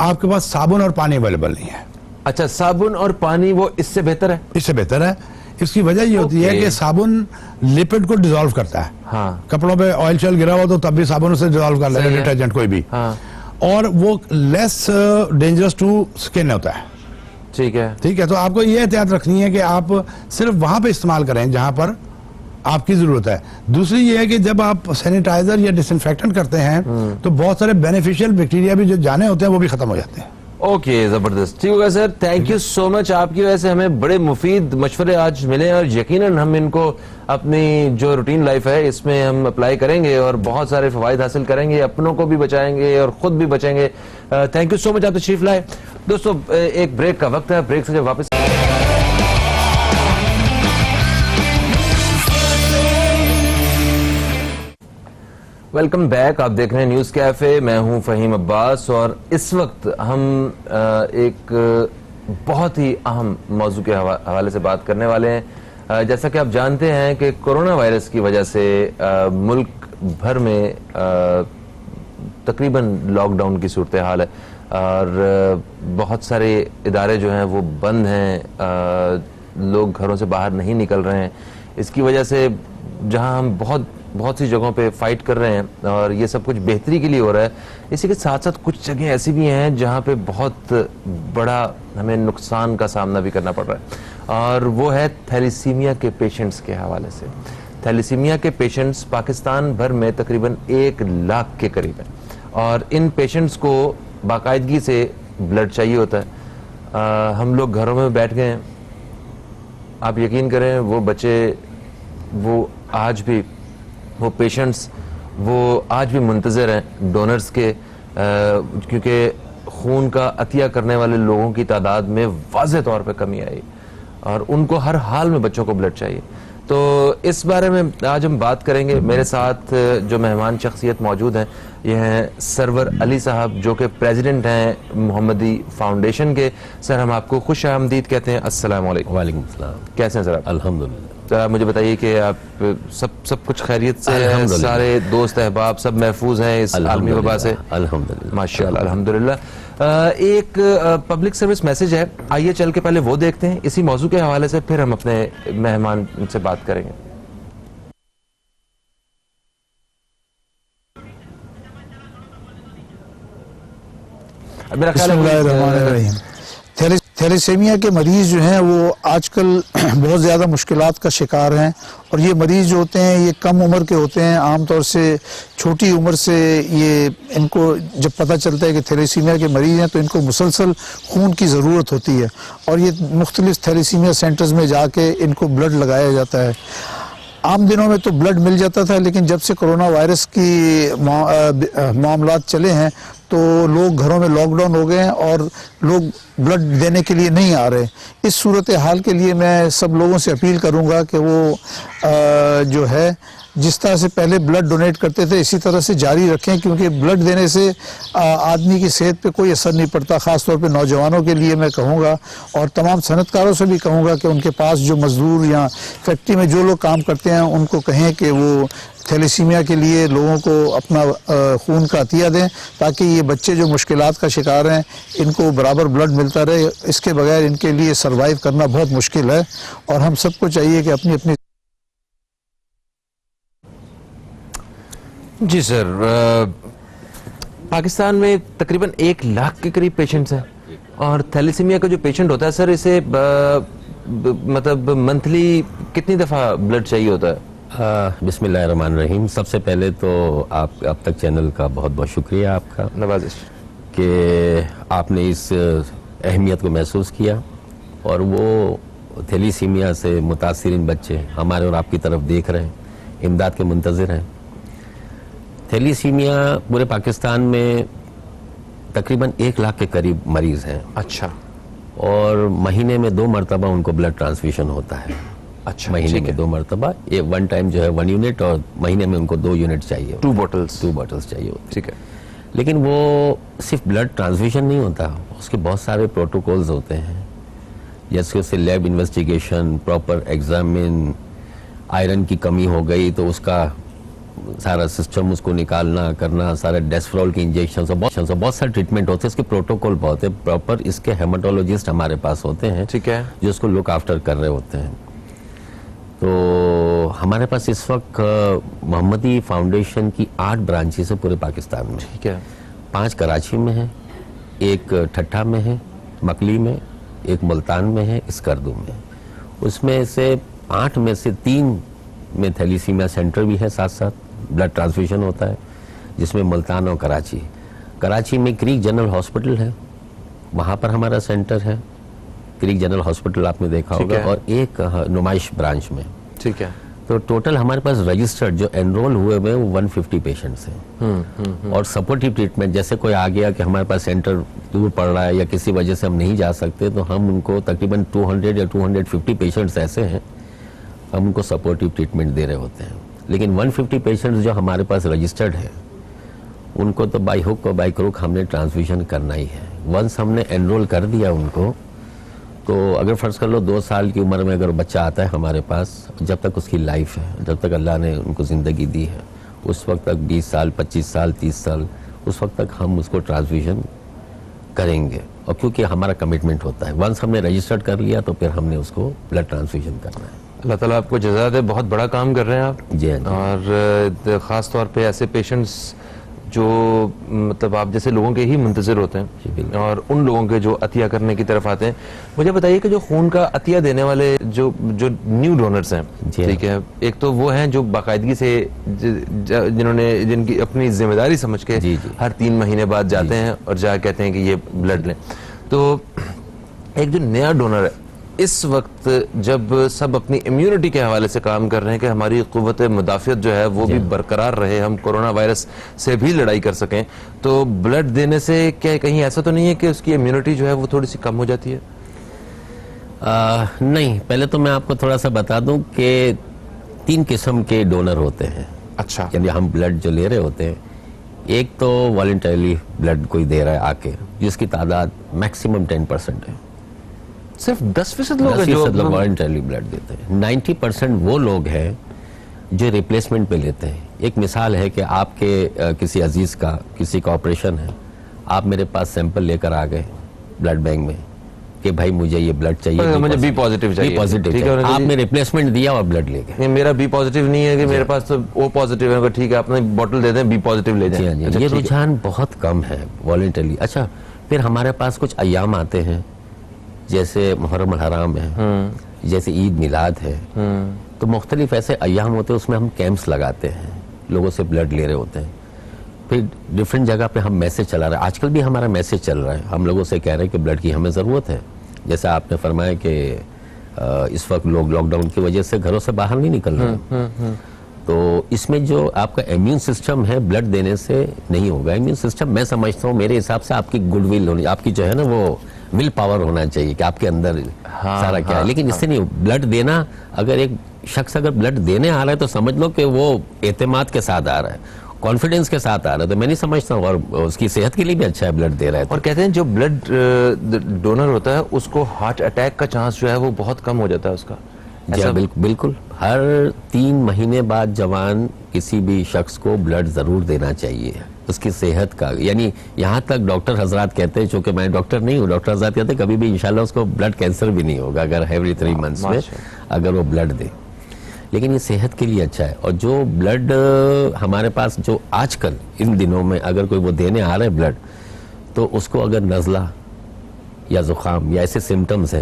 आपके पास साबुन और पानी अवेलेबल नहीं है। अच्छा, साबुन और पानी वो इससे बेहतर है? इससे बेहतर है। इसकी वजह ये होती है कि साबुन लिपिड को डिसॉल्व करता है। हाँ। कपड़ों पे ऑयल शॉयल गिरा हुआ तो तब भी साबुन उसे डिसॉल्व कर लेगा, डिटर्जेंट कोई भी। हाँ। और वो लेस डेंजरस टू स्किन होता है। ठीक है। तो आपको ये एहतियात रखनी है कि आप सिर्फ वहां पे इस्तेमाल करें जहां पर आपकी जरूरत है। दूसरी ये है कि जब आप सैनिटाइजर या डिसइंफेक्टेंट करते हैं तो बहुत सारे बेनिफिशियल बैक्टीरिया भी जो जाने होते हैं वो भी खत्म हो जाते हैं। ओके, जबरदस्त, ठीक होगा sir. Thank you so much. आपकी वजह से हमें बड़े मुफीद मशवरे आज मिले, और यकीनन हम इनको अपनी जो रूटीन लाइफ है इसमें हम अप्लाई करेंगे और बहुत सारे फवायद हासिल करेंगे, अपनों को भी बचाएंगे और खुद भी बचेंगे। थैंक यू सो मच, आप तशरीफ लाए। दोस्तों, एक ब्रेक का वक्त है। ब्रेक से जब वापस वेलकम बैक। आप देख रहे हैं न्यूज कैफे। मैं हूं फहीम अब्बास, और इस वक्त हम एक बहुत ही अहम मौजू के हवाले से बात करने वाले हैं। जैसा कि आप जानते हैं कि कोरोना वायरस की वजह से मुल्क भर में तकरीबन लॉकडाउन की सूरत हाल है, और बहुत सारे इदारे जो हैं वो बंद हैं, लोग घरों से बाहर नहीं निकल रहे हैं। इसकी वजह से जहां हम बहुत सी जगहों पे फाइट कर रहे हैं और ये सब कुछ बेहतरी के लिए हो रहा है, इसी के साथ साथ कुछ जगह ऐसी भी हैं जहां पे बहुत बड़ा हमें नुकसान का सामना भी करना पड़ रहा है, और वो है थैलीसीमिया के पेशेंट्स के हवाले से। थैलीसीमिया के पेशेंट्स पाकिस्तान भर में तकरीबन 1 लाख के करीब हैं, और इन पेशेंट्स को बाकायदगी से ब्लड चाहिए होता है। हम लोग घरों में बैठ गए हैं, आप यकीन करें वो बच्चे, वो आज भी, वो पेशेंट्स वो आज भी मुंतज़र हैं डोनर्स के, क्योंकि खून का अतिया करने वाले लोगों की तादाद में वाज़ेह तौर पे कमी आई, और उनको हर हाल में बच्चों को ब्लड चाहिए। तो इस बारे में आज हम बात करेंगे। मेरे साथ जो मेहमान शख्सियत मौजूद हैं, ये हैं सरवर अली साहब, जो कि प्रेसिडेंट हैं मोहम्मदी फाउंडेशन के। सर, हम आपको खुश आमदीद कहते हैं। अस्सलाम वालेकुम। वालेकुम सलाम। कैसे हैं सर आप? अल्हम्दुलिल्लाह। सर, आप मुझे बताइए कि आप सब कुछ खैरियत से हैं? सारे दोस्त अहबाब सब महफूज हैं इस आलमी वबा से? अल्हम्दुलिल्लाह, माशाअल्लाह, अल्हम्दुलिल्लाह। एक पब्लिक सर्विस मैसेज है, आइए चल के पहले वो देखते हैं। इसी मौजू के हवाले से फिर हम अपने मेहमान से बात करेंगे। मेरा ख्याल है थैलेसीमिया के मरीज़ जो हैं वो आजकल बहुत ज़्यादा मुश्किलात का शिकार हैं, और ये मरीज़ जो होते हैं ये कम उम्र के होते हैं। आमतौर से छोटी उम्र से ये इनको जब पता चलता है कि थैलेसीमिया के मरीज़ हैं तो इनको मुसलसल खून की ज़रूरत होती है, और ये मुख्तलिफ थैलेसीमिया सेंटर्स में जाके इनको ब्लड लगाया जाता है। आम दिनों में तो ब्लड मिल जाता था, लेकिन जब से कोरोना वायरस की मामलात चले हैं तो लोग घरों में लॉकडाउन हो गए हैं और लोग ब्लड देने के लिए नहीं आ रहे। इस सूरत हाल के लिए मैं सब लोगों से अपील करूंगा कि वो जो है जिस तरह से पहले ब्लड डोनेट करते थे इसी तरह से जारी रखें, क्योंकि ब्लड देने से आदमी की सेहत पे कोई असर नहीं पड़ता। ख़ास तौर पे नौजवानों के लिए मैं कहूँगा, और तमाम सनतकारों से भी कहूँगा कि उनके पास जो मजदूर या फैक्ट्री में जो लोग काम करते हैं उनको कहें कि वो थैलेसीमिया के लिए लोगों को अपना खून का अतिया दें, ताकि ये बच्चे जो मुश्किलात का शिकार हैं इनको बराबर ब्लड मिलता रहे। इसके बगैर इनके लिए सर्वाइव करना बहुत मुश्किल है, और हम सबको चाहिए कि अपनी अपनी। जी सर, पाकिस्तान में तकरीबन 1 लाख के करीब पेशेंट्स हैं, और थैलेसीमिया का जो पेशेंट होता है सर, इसे मतलब मंथली कितनी दफ़ा ब्लड चाहिए होता है? बिस्मिल्लाहिर्रहमानिर्रहीम। सबसे पहले तो आप अब तक चैनल का बहुत बहुत शुक्रिया आपका, नवाजिश, कि आपने इस अहमियत को महसूस किया, और वो थैलेसीमिया से मुतासिरीन बच्चे हमारे और आपकी तरफ देख रहे हैं, इमदाद के मुंतज़िर हैं। थैलेसीमिया पूरे पाकिस्तान में तकरीबन 1 लाख के करीब मरीज़ हैं। अच्छा। और महीने में 2 मरतबा उनको ब्लड ट्रांसफ्यूशन होता है। अच्छा, महीने में 2 मरतबा, ये 1 टाइम जो है 1 यूनिट, और महीने में उनको 2 यूनिट चाहिए, 2 बॉटल्स चाहिए होती। ठीक है। लेकिन वो सिर्फ ब्लड ट्रांसफ्यूजन नहीं होता, उसके बहुत सारे प्रोटोकॉल्स होते हैं, जैसे उससे lab investigation, proper examine, iron की कमी हो गई तो उसका सारा सिस्टम उसको निकालना करना, सारे डेस्फ्रोल के इंजेक्शन, बहुत सारे ट्रीटमेंट होते हैं, इसके प्रोटोकॉल बहुत है प्रॉपर। इसके हेमाटोलॉजिस्ट हमारे पास होते हैं, ठीक है, जो उसको लुक आफ्टर कर रहे होते हैं। तो हमारे पास इस वक्त मोहम्मदी फाउंडेशन की 8 ब्रांचेस है पूरे पाकिस्तान में। ठीक है। 5 कराची में है, 1 ठट्ठा में है, मकली में, 1 मुल्तान में है, स्कर्दू में। उसमें से 8 में से 3 में थैलेसीमिया सेंटर भी है, साथ साथ ब्लड ट्रांसफ्यूजन होता है, जिसमें मुल्तान और कराची में क्रीक जनरल हॉस्पिटल है, वहाँ पर हमारा सेंटर है। क्रीक जनरल हॉस्पिटल आपने देखा होगा, और 1 नुमाइश ब्रांच में। ठीक है। तो टोटल हमारे पास रजिस्टर्ड जो एनरोल हुए हुए वो 150 पेशेंट्स हैं। और सपोर्टिव ट्रीटमेंट, जैसे कोई आ गया कि हमारे पास सेंटर दूर पड़ रहा है या किसी वजह से हम नहीं जा सकते, तो हम उनको तकरीबन 200 या 250 पेशेंट्स ऐसे हैं, हम उनको सपोर्टिव ट्रीटमेंट दे रहे होते हैं। लेकिन 150 पेशेंट्स जो हमारे पास रजिस्टर्ड है, उनको तो बाई हुक और बाई क्रुक हमने ट्रांसफ्यूजन करना ही है। वंस हमने एनरोल कर दिया उनको, तो अगर फर्ज कर लो 2 साल की उम्र में अगर बच्चा आता है हमारे पास, जब तक उसकी लाइफ है, जब तक अल्लाह ने उनको ज़िंदगी दी है, उस वक्त तक 20 साल, 25 साल, 30 साल, उस वक्त तक हम उसको ट्रांसफ्यूजन करेंगे। और क्योंकि हमारा कमिटमेंट होता है, वंस हमने रजिस्टर्ड कर लिया तो फिर हमने उसको ब्लड ट्रांसफ्यूजन करना है। अल्लाह ताला आपको जज़ा दे, बहुत बड़ा काम कर रहे हैं आप। जी हाँ जी। और ख़ास तौर पे ऐसे पेशेंट्स जो मतलब आप जैसे लोगों के ही मुंतज़िर होते हैं, और उन लोगों के जो अतिया करने की तरफ आते हैं। मुझे बताइए कि जो खून का अतिया देने वाले जो न्यू डोनर्स हैं, ठीक है, एक तो वो हैं जो बाकायदगी से जिनकी अपनी जिम्मेदारी समझ के हर 3 महीने बाद जाते हैं और जा कहते हैं कि ये ब्लड लें। तो एक जो नया डोनर है, इस वक्त जब सब अपनी इम्यूनिटी के हवाले से काम कर रहे हैं कि हमारी क़ुव्वत मुदाफ़ियत जो है वो भी बरकरार रहे, हम कोरोना वायरस से भी लड़ाई कर सकें, तो ब्लड देने से क्या कहीं ऐसा तो नहीं है कि उसकी इम्यूनिटी जो है वो थोड़ी सी कम हो जाती है? नहीं, पहले तो मैं आपको थोड़ा सा बता दूं कि 3 किस्म के डोनर होते हैं। अच्छा। यानी हम ब्लड जो ले रहे होते हैं, एक तो वॉलंटरीली ब्लड कोई दे रहा है आके, जिसकी तादाद मैक्सिमम 10% है। सिर्फ 10% लोग हैं जो वॉलंटरीली ब्लड देते हैं। 90% वो लोग हैं जो रिप्लेसमेंट पे लेते हैं। एक मिसाल है कि आपके किसी अजीज का, किसी का ऑपरेशन है, आप मेरे पास सैंपल लेकर आ गए ब्लड बैंक में कि भाई मुझे ये ब्लड चाहिए, मुझे बी पॉजिटिव चाहिए, बी पॉजिटिव चाहिए। आपने रिप्लेसमेंट दिया और ब्लड ले गए। मेरा बी पॉजिटिव नहीं है कि मेरे पास तो ओ पॉजिटिव है, ठीक है आपने बॉटल दे दें, बी पॉजिटिव ले जाएं। अच्छा, ये रुझान बहुत कम है वॉलंटरीली। अच्छा, फिर हमारे पास कुछ अय्याम आते हैं जैसे मुहर्रम अल हराम है, जैसे ईद मिलाद है, तो मुख्तलिफ ऐसे अय्याम होते हैं, उसमें हम कैंप्स लगाते हैं, लोगों से ब्लड ले रहे होते हैं। फिर डिफरेंट जगह पे हम मैसेज चला रहे हैं। आजकल भी हमारा मैसेज चल रहा है, हम लोगों से कह रहे हैं कि ब्लड की हमें ज़रूरत है। जैसा आपने फरमाया कि इस वक्त लोग लॉकडाउन की वजह से घरों से बाहर नहीं निकल रहे, तो इसमें जो आपका इम्यून सिस्टम है ब्लड देने से नहीं होगा। इम्यून सिस्टम मैं समझता हूँ मेरे हिसाब से आपकी गुडविल होनी, आपकी जो है ना वो विल पावर होना चाहिए कि आपके अंदर सारा क्या है। लेकिन इससे नहीं, ब्लड देना, अगर एक शख्स अगर ब्लड देने आ रहा है तो समझ लो कि वो एतमाद के साथ आ रहा है, कॉन्फिडेंस के साथ आ रहा है, तो मैं नहीं समझता हूँ, और उसकी सेहत के लिए भी अच्छा है ब्लड दे रहा है। और कहते हैं जो ब्लड डोनर होता है उसको हार्ट अटैक का चांस जो है वो बहुत कम हो जाता है उसका। जी बिल्कुल, हर 3 महीने बाद जवान किसी भी शख्स को ब्लड जरूर देना चाहिए, उसकी सेहत का। यानी यहाँ तक डॉक्टर हजरात कहते हैं, चूंकि मैं डॉक्टर नहीं हूँ, डॉक्टर हजरात कहते हैं कभी भी इंशाल्लाह उसको ब्लड कैंसर भी नहीं होगा अगर एवरी 3 मंथ्स में अगर वो ब्लड दे। लेकिन ये सेहत के लिए अच्छा है। और जो ब्लड हमारे पास जो आजकल इन दिनों में अगर कोई वो देने आ रहा है ब्लड, तो उसको अगर नज़ला या जुकाम या ऐसे सिम्टम्स हैं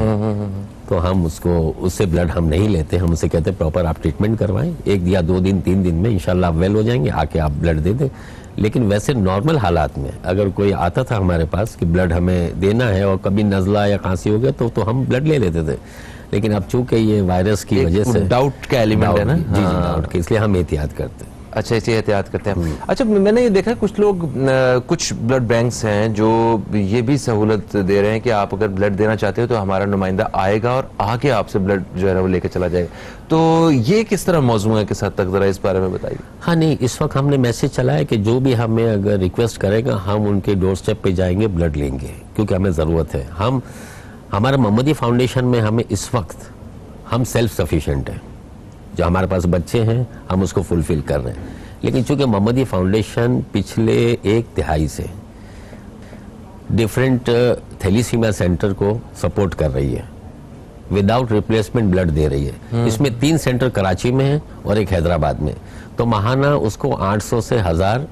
तो हम उससे ब्लड हम नहीं लेते। हम उसे कहते हैं प्रॉपर आप ट्रीटमेंट करवाएं, 1 या 2 दिन 3 दिन में इंशाल्लाह आप वेल हो जाएंगे, आके आप ब्लड दे दें। लेकिन वैसे नॉर्मल हालात में अगर कोई आता था हमारे पास कि ब्लड हमें देना है और कभी नज़ला या खांसी हो गया तो हम ब्लड ले लेते थे। लेकिन अब चूंकि ये वायरस की वजह से डाउट का एलिमेंट है ना, जी डाउट के, इसलिए हम एहतियात करते हैं। अच्छा, इसे एहतियात करते हैं। अच्छा, मैंने ये देखा कुछ लोग कुछ ब्लड बैंक्स हैं जो ये भी सहूलत दे रहे हैं कि आप अगर ब्लड देना चाहते हो तो हमारा नुमाइंदा आएगा और आके आपसे ब्लड जो है वो लेकर चला जाएगा। तो ये किस तरह मौजूद है, किस हद तक, जरा इस बारे में बताइए। हाँ नहीं, इस वक्त हमने मैसेज चलाया कि जो भी हमें अगर रिक्वेस्ट करेगा हम उनके डोर स्टेप पे जाएंगे, ब्लड लेंगे, क्योंकि हमें ज़रूरत है। हमारा मोहम्मदी फाउंडेशन में हमें इस वक्त हम सेल्फ सफिशिएंट हैं, जो हमारे पास बच्चे हैं हम उसको फुलफिल कर रहे हैं। लेकिन चूंकि मोहम्मदी फाउंडेशन पिछले 1 तिहाई से डिफरेंट थैलीसीमिया सेंटर को सपोर्ट कर रही है, विदाउट रिप्लेसमेंट ब्लड दे रही है। इसमें 3 सेंटर कराची में है और 1 हैदराबाद में, तो महाना उसको 800 से 1000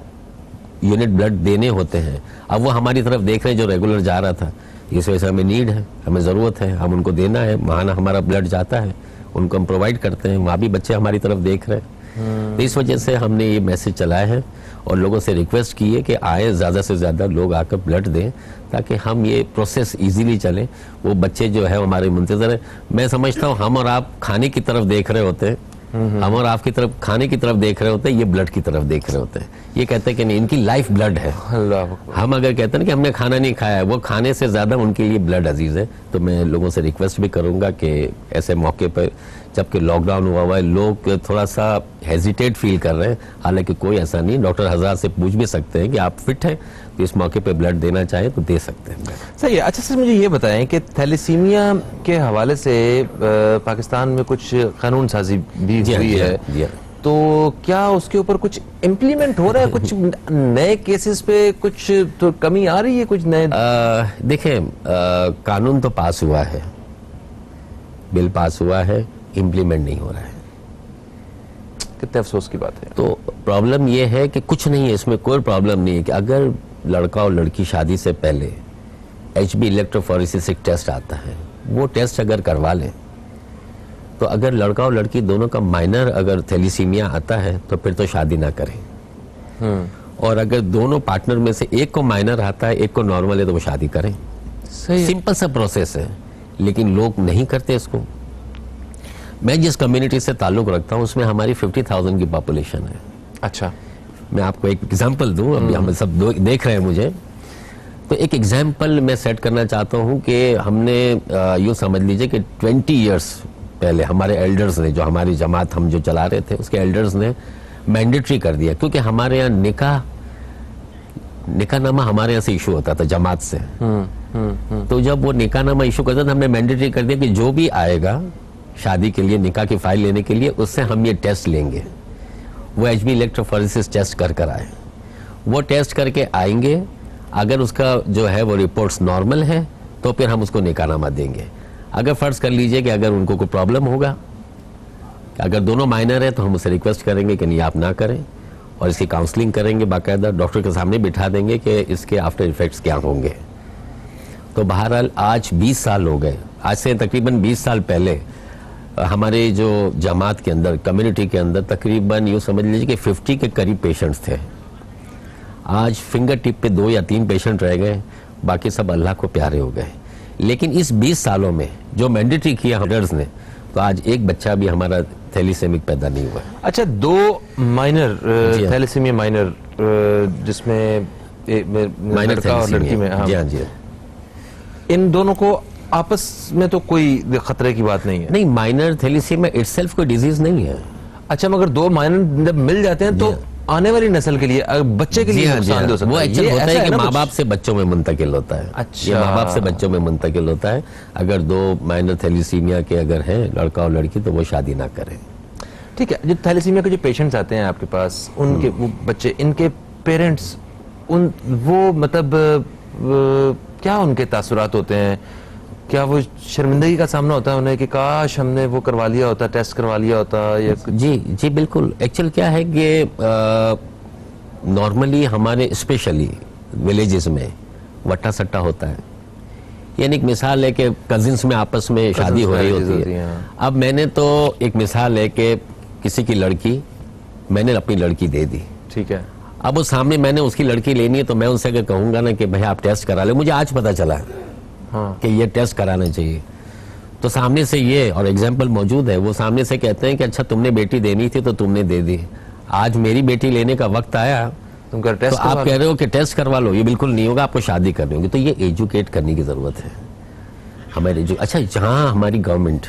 यूनिट ब्लड देने होते हैं। अब वो हमारी तरफ देख रहे हैं जो रेगुलर जा रहा था, इस वजह से हमें नीड है, हमें ज़रूरत है, हम उनको देना है। महाना हमारा ब्लड जाता है, उनको हम प्रोवाइड करते हैं, वहाँ भी बच्चे हमारी तरफ देख रहे हैं। तो इस वजह से हमने ये मैसेज चलाया है और लोगों से रिक्वेस्ट की है कि आए, ज़्यादा से ज़्यादा लोग आकर ब्लड दें ताकि हम ये प्रोसेस इजीली चले। वो बच्चे जो है हमारे मुंतज़र है। मैं समझता हूँ हम और आप खाने की तरफ देख रहे होते हैं, हम और आपकी तरफ खाने की तरफ देख रहे होते हैं, ये ब्लड की तरफ देख रहे होते हैं। ये कहते हैं कि नहीं, इनकी लाइफ ब्लड है। हम अगर कहते हैं ना कि हमने खाना नहीं खाया है, वो खाने से ज़्यादा उनके लिए ब्लड अजीज़ है। तो मैं लोगों से रिक्वेस्ट भी करूँगा कि ऐसे मौके पर, जबकि लॉकडाउन हुआ हुआ है, लोग थोड़ा सा हेजिटेट फील कर रहे हैं, हालांकि कोई ऐसा नहीं। डॉक्टर हज़ार से पूछ भी सकते हैं कि आप फिट हैं, तो इस मौके पे ब्लड देना चाहे तो दे सकते हैं। सही है। अच्छा सर, मुझे ये बताएं कि थैलेसीमिया के हवाले से पाकिस्तान में कुछ कानून साजी भी हुई है, तो क्या उसके ऊपर कुछ इम्प्लीमेंट हो रहा है? कुछ नए केसेस पे कुछ तो कमी आ रही है, कुछ नए? देखें, कानून तो पास हुआ है, बिल पास हुआ है, इम्प्लीमेंट नहीं हो रहा है। कितने अफसोस की बात है। तो प्रॉब्लम यह है कि कुछ नहीं है, इसमें कोई प्रॉब्लम नहीं है कि अगर लड़का और लड़की शादी से पहले HB इलेक्ट्रोफोरेसिस एक टेस्ट आता है, वो टेस्ट अगर करवा लें तो अगर लड़का और लड़की दोनों का माइनर अगर थैलीसीमिया आता है तो फिर तो शादी ना करें। और अगर दोनों पार्टनर में से एक को माइनर आता है, एक को नॉर्मल है, तो वो शादी करें। सिंपल सा प्रोसेस है, लेकिन लोग नहीं करते इसको। मैं जिस कम्युनिटी से ताल्लुक रखता हूँ उसमें हमारी 50,000 की पॉपुलेशन है। अच्छा, मैं आपको एक एग्जांपल दूं, अभी हम सब देख रहे हैं मुझे, तो एक एग्जांपल मैं सेट करना चाहता हूं कि हमने यूँ समझ लीजिए कि 20 इयर्स पहले हमारे एल्डर्स ने, जो हमारी जमात हम जो चला रहे थे, उसके एल्डर्स ने मैंडेटरी कर दिया, क्योंकि हमारे यहाँ निकाहनामा हमारे यहाँ से इशू होता था जमात से। तो जब वो निकाहनामा इशू करता था, हमने मैंडेटरी कर दिया कि जो भी आएगा शादी के लिए, निकाह की फाइल लेने के लिए, उससे हम ये टेस्ट लेंगे। वो HB इलेक्ट्रोफोरेसिस टेस्ट कर आए, वो टेस्ट करके आएंगे, अगर उसका जो है वो रिपोर्ट्स नॉर्मल है तो फिर हम उसको निकाहनामा देंगे। अगर फर्ज कर लीजिए कि अगर उनको कोई प्रॉब्लम होगा, अगर दोनों माइनर है, तो हम उसे रिक्वेस्ट करेंगे कि नहीं आप ना करें, और इसकी काउंसलिंग करेंगे, बाकायदा डॉक्टर के सामने बिठा देंगे कि इसके आफ्टर इफेक्ट्स क्या होंगे। तो बहरहाल आज 20 साल हो गए, आज से तकरीबन 20 साल पहले हमारे जो जमात के अंदर, कम्युनिटी के अंदर तकरीबन यूँ समझ लीजिए कि 50 के करीब पेशेंट्स थे। आज फिंगर टिप पे 2 या 3 पेशेंट रह गए, बाकी सब अल्लाह को प्यारे हो गए। लेकिन इस 20 सालों में जो मैंडेटरी किया हडर्स ने, तो आज एक बच्चा भी हमारा थैलीसेमिक पैदा नहीं हुआ। अच्छा, 2 माइनर थैलेसीमिया माइनर, जिसमें माइनर लड़का और लड़की में, हाँ, जी हाँ जी, इन दोनों को आपस में तो कोई खतरे की बात नहीं है? नहीं, माइनर थैलीसीमिया इटसेल्फ कोई डिजीज नहीं है। अच्छा, मगर 2 माइनर जब मिल जाते हैं तो आने वाली नस्ल के लिए, बच्चे के लिए नुकसान हो सकता है। वो एक्चुअली होता है कि माँ बाप से बच्चों में मुंतकिल होता है। अच्छा, ये माँ बाप से बच्चों में मुंतकिल होता है। अगर 2 माइनर थैलीसीमिया के अगर हैं लड़का और लड़की, तो वो शादी ना करें। ठीक है। जो थैलेसीमिया के जो पेशेंट्स आते हैं आपके पास, उनके वो बच्चे, इनके पेरेंट्स, वो मतलब क्या उनके तासुरात होते हैं? क्या वो शर्मिंदगी का सामना होता है उन्हें कि काश हमने वो करवा लिया होता, टेस्ट करवा लिया होता, या जी बिल्कुल। एक्चुअल क्या है कि नॉर्मली हमारे स्पेशली विलेजेस में वट्टा सट्टा होता है। यानी एक मिसाल है कि कजिन्स में आपस में शादी हो रही होती है। अब मैंने तो एक मिसाल है कि किसी की लड़की मैंने अपनी लड़की दे दी, ठीक है। अब वो सामने मैंने उसकी लड़की लेनी है, तो मैं उनसे अगर कहूंगा ना कि भाई आप टेस्ट करा ले, मुझे आज पता चला हाँ, कि ये टेस्ट कराना चाहिए, तो सामने से ये, और एग्जाम्पल मौजूद है, वो सामने से कहते हैं कि अच्छा तुमने बेटी देनी थी तो तुमने दे दी, आज मेरी बेटी लेने का वक्त आया, तुम कर टेस्ट तो आप कह रहे हो कि टेस्ट करवा लो। ये बिल्कुल नहीं होगा, आपको शादी करनी होगी। तो ये एजुकेट करने की जरूरत है हमारे जो, अच्छा जहाँ हमारी गवर्नमेंट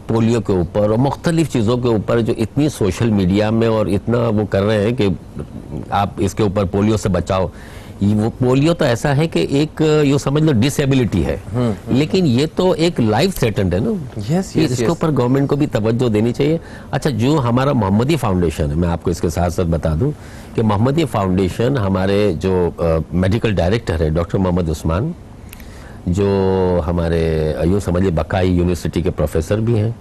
पोलियो के ऊपर और मुख्तलिफ चीज़ों के ऊपर जो इतनी सोशल मीडिया में और इतना वो कर रहे हैं कि आप इसके ऊपर पोलियो से बचाओ, वो पोलियो तो ऐसा है कि एक यूँ समझ लो डिसेबिलिटी है, लेकिन ये तो एक लाइफ थ्रेटेंड है ना। यस, इसके ऊपर गवर्नमेंट को भी तवज्जो देनी चाहिए। अच्छा, जो हमारा मोहम्मदी फाउंडेशन है, मैं आपको इसके साथ साथ बता दूं कि मोहम्मदी फाउंडेशन, हमारे जो मेडिकल डायरेक्टर है डॉक्टर मोहम्मद उस्मान, जो हमारे यूँ समझिए बकाई यूनिवर्सिटी के प्रोफेसर भी हैं,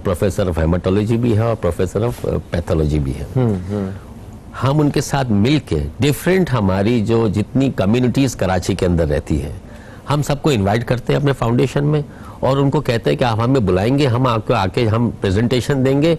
प्रोफेसर ऑफ हेमाटोलॉजी भी है और प्रोफेसर ऑफ पैथोलॉजी भी है। हम उनके साथ मिलके डिफरेंट हमारी जो जितनी कम्युनिटीज़ कराची के अंदर रहती है, हम सबको इनवाइट करते हैं अपने फाउंडेशन में, और उनको कहते हैं कि आप हमें बुलाएंगे, हम आपको आके हम प्रेजेंटेशन देंगे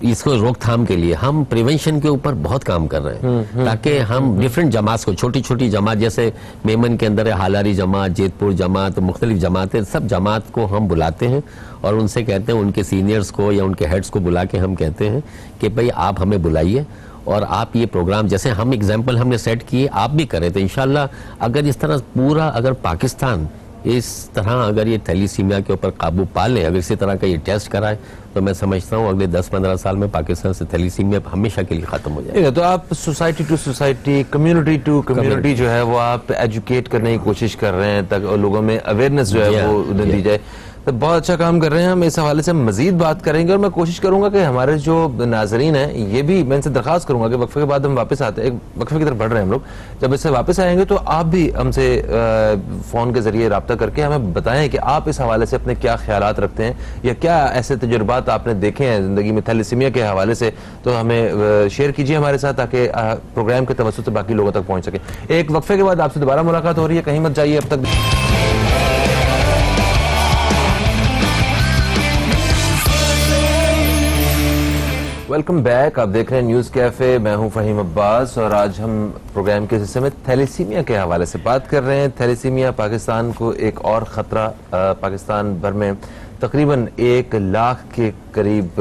इसको रोकथाम के लिए। हम प्रिवेंशन के ऊपर बहुत काम कर रहे हैं, ताकि हम डिफरेंट जमात को, छोटी छोटी जमात जैसे मेमन के अंदर है हालारी जमात, जेतपुर जमात, मुख्तलिफ जमातें, सब जमात को हम बुलाते हैं और उनसे कहते हैं, उनके सीनियर्स को या उनके हेड्स को बुला के हम कहते हैं कि भाई आप हमें बुलाइए और आप ये प्रोग्राम, जैसे हम एग्जाम्पल हमने सेट किए, आप भी करें। तो इंशाल्लाह अगर इस तरह पूरा, अगर पाकिस्तान इस तरह अगर ये थैलीसीमिया के ऊपर काबू पा ले, अगर इसी तरह का ये टेस्ट कराए, तो मैं समझता हूँ अगले 10-15 साल में पाकिस्तान से थैलीसीमिया हमेशा के लिए खत्म हो जाएगा। तो आप society to society, community to community जो है वो आप एजुकेट करने की कोशिश कर रहे हैं, ताकि लोगों में अवेयरनेस जो है वो उन्हें दी जाए। तो बहुत अच्छा काम कर रहे हैं। हम इस हवाले से मजीद बात करेंगे और मैं कोशिश करूंगा कि हमारे जो नाजरीन हैं, ये भी मैं इनसे दरख्वास्त करूंगा कि वक्फे के बाद हम वापस आते हैं, एक वक्फे की तरफ बढ़ रहे हैं हम लोग, जब इससे वापस आएंगे तो आप भी हमसे फ़ोन के ज़रिए रब्ता करके हमें बताएं कि आप इस हवाले से अपने क्या ख्यालात रखते हैं, या क्या ऐसे तजुर्बात आपने देखे हैं ज़िंदगी में थैलेसीमिया के हवाले से, तो हमें शेयर कीजिए हमारे साथ, ताकि प्रोग्राम के तवज्जुह से बाकी लोगों तक पहुँच सके। एक वक्फे के बाद आपसे दोबारा मुलाकात हो रही है, कहीं मत जाइए अब तक। वेलकम बैक, आप देख रहे हैं न्यूज़ कैफ़े, मैं हूं फ़हीम अब्बास और आज हम प्रोग्राम के हिस्से में थैलेसीमिया के हवाले से बात कर रहे हैं। थैलेसीमिया पाकिस्तान को एक और ख़तरा, पाकिस्तान भर में तकरीबन 1 लाख के करीब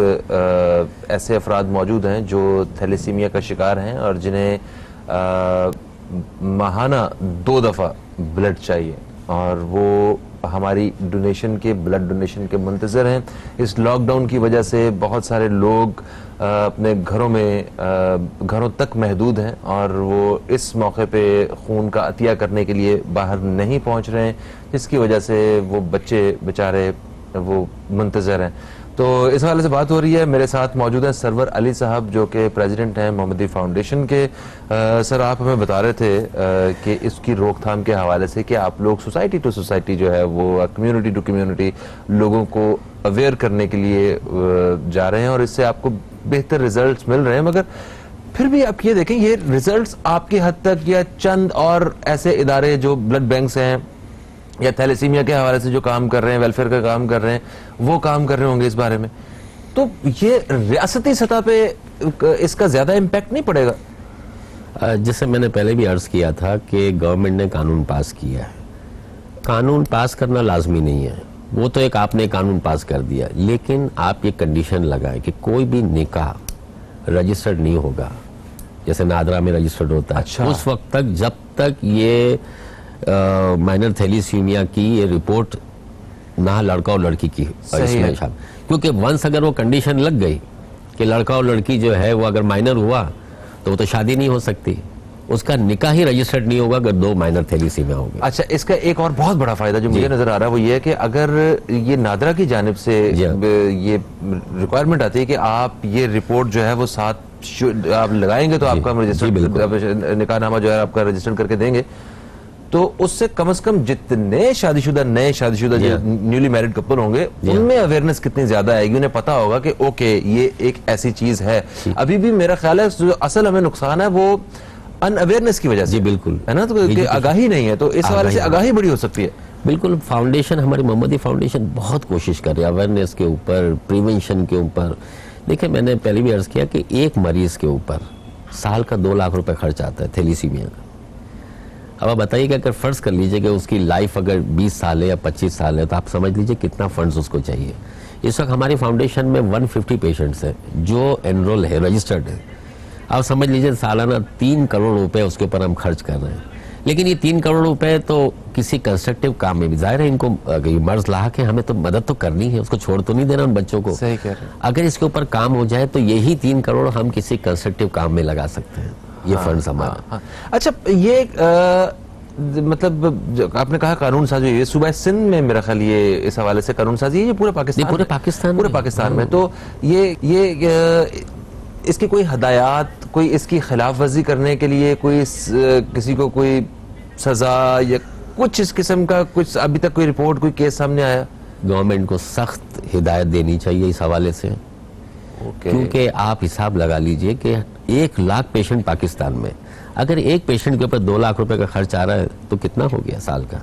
ऐसे अफराद मौजूद हैं जो थैलेसीमिया का शिकार हैं और जिन्हें माहाना 2 दफ़ा ब्लड चाहिए, और वो हमारी डोनेशन के, ब्लड डोनेशन के मुंतज़र हैं। इस लॉकडाउन की वजह से बहुत सारे लोग अपने घरों में, घरों तक महदूद हैं और वो इस मौके पे खून का अतिया करने के लिए बाहर नहीं पहुंच रहे हैं, जिसकी वजह से वो बच्चे बेचारे वो मुंतज़र हैं। तो इस हवाले से बात हो रही है। मेरे साथ मौजूद हैं सरवर अली साहब, जो कि प्रेसिडेंट हैं मोहम्मदी फाउंडेशन के। सर, आप हमें बता रहे थे कि इसकी रोकथाम के हवाले से कि आप लोग सोसाइटी टू सोसाइटी जो है वो, कम्युनिटी टू कम्युनिटी लोगों को अवेयर करने के लिए जा रहे हैं और इससे आपको बेहतर रिजल्ट्स मिल रहे हैं। मगर फिर भी आप ये देखें, ये रिजल्ट्स आपकी हद तक या चंद और ऐसे इदारे जो ब्लड बैंक्स हैं या थैलेसीमिया के हवाले से जो काम कर रहे हैं, वेलफेयर का काम कर रहे हैं, वो काम कर रहे होंगे इस बारे में, तो ये रियासती सतह पे इसका ज्यादा इम्पैक्ट नहीं पड़ेगा? जैसे मैंने पहले भी अर्ज किया था कि गवर्नमेंट ने कानून पास किया है, कानून पास करना लाजमी नहीं है, वो तो एक आपने कानून पास कर दिया, लेकिन आप ये कंडीशन लगाए कि कोई भी निकाह रजिस्टर्ड नहीं होगा, जैसे नादरा में रजिस्टर्ड होता है। अच्छा। उस वक्त तक जब तक ये माइनर थैलीसीमिया की ये रिपोर्ट ना लड़का और लड़की की सही है। क्योंकि वंस अगर वो कंडीशन लग गई कि लड़का और लड़की जो है वो अगर माइनर हुआ तो वो तो शादी नहीं हो सकती, उसका निकाह ही रजिस्टर्ड नहीं होगा अगर दो माइनर थैलीसीमिया होंगे। अच्छा, इसका एक और बहुत बड़ा फायदा जो मुझे नजर आ रहा है वो ये है कि अगर ये नादरा की जानिब से ये रिक्वायरमेंट आती है कि आप ये रिपोर्ट जो है वो साथ आप लगाएंगे तो आपका रजिस्टर्ड निकाहनामा जो है आपका रजिस्टर करके देंगे, तो उससे कम से कम जितने शादीशुदा नए शादीशुदा जो न्यूली मैरिड कपल होंगे उनमें अवेयरनेस कितनी ज्यादा आएगी, उन्हें पता होगा कि ओके ये एक ऐसी चीज है। अभी भी मेरा ख्याल है जो असल हमें नुकसान है वो अनअवेयरनेस की वजह से, जी बिल्कुल, है ना, तो आगाही नहीं है, तो इस हवाले से आगाही बड़ी हो सकती है। बिल्कुल, फाउंडेशन हमारी मोहम्मदी फाउंडेशन बहुत कोशिश कर रही है अवेयरनेस के ऊपर, प्रिवेंशन के ऊपर। देखिए मैंने पहले भी अर्ज किया कि एक मरीज के ऊपर साल का 2 लाख रुपए खर्च आता है थैलीसीमिया का। अब आप बताइए कि अगर फर्ज कर लीजिए कि उसकी लाइफ अगर 20 साल है या 25 साल है तो आप समझ लीजिए कितना फंड्स उसको चाहिए। इस वक्त हमारी फाउंडेशन में 150 पेशेंट्स हैं जो एनरोल है, रजिस्टर्ड है। आप समझ लीजिए सालाना 3 करोड़ रुपए उसके ऊपर हम खर्च कर रहे हैं। लेकिन ये 3 करोड़ रुपए तो किसी कंस्ट्रक्टिव काम में भी, जाहिर है इनको मर्ज ला के हमें तो मदद तो करनी है, उसको छोड़ तो नहीं देना उन बच्चों को। सही कह रहे हैं। अगर इसके ऊपर काम हो जाए तो यही 3 करोड़ हम किसी कंस्ट्रक्टिव काम में लगा सकते हैं, ये फंड्स हमारा। अच्छा, ये मतलब आपने कहा कानून साजी, ये सूबा सिंध में मेरा ख्याल ये इस हवाले से कानून साजी है, ये पूरे पाकिस्तान, पूरे पाकिस्तान में। तो ये इसकी कोई हदायत, कोई इसकी खिलाफ वर्जी करने के लिए कोई किसी को कोई सजा या कुछ इस किस्म का कुछ अभी तक कोई रिपोर्ट, कोई केस सामने आया? गवर्नमेंट को सख्त हिदायत देनी चाहिए इस हवाले से। क्योंकि आप हिसाब लगा लीजिए कि 1 लाख पेशेंट पाकिस्तान में, अगर एक पेशेंट के ऊपर 2 लाख रुपए का खर्च आ रहा है तो कितना हो गया साल का?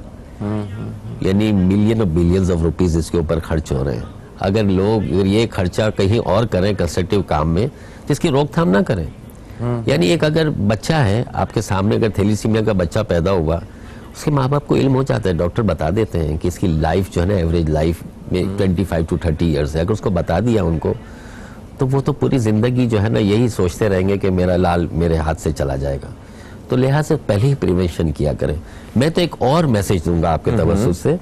यानी मिलियन और बिलियंस ऑफ रुपीस इसके ऊपर खर्च हो रहे हैं। अगर लोग ये खर्चा कहीं और करें कंस्ट्रक्टिव काम में तो इसकी रोकथाम ना करें। यानी एक अगर बच्चा है आपके सामने, अगर थैलीसीमिया का बच्चा पैदा हुआ, उसके माँ बाप को इल्म हो जाता है, डॉक्टर बता देते हैं कि इसकी लाइफ जो है ना एवरेज लाइफ में 25 to 30 ईयर्स है। अगर उसको बता दिया उनको तो वो तो पूरी जिंदगी जो है ना यही सोचते रहेंगे कि मेरा लाल मेरे हाथ से चला जाएगा। तो लिहाज से पहले ही प्रिवेंशन किया करें। मैं तो एक और मैसेज दूंगा आपके तवज्जुह से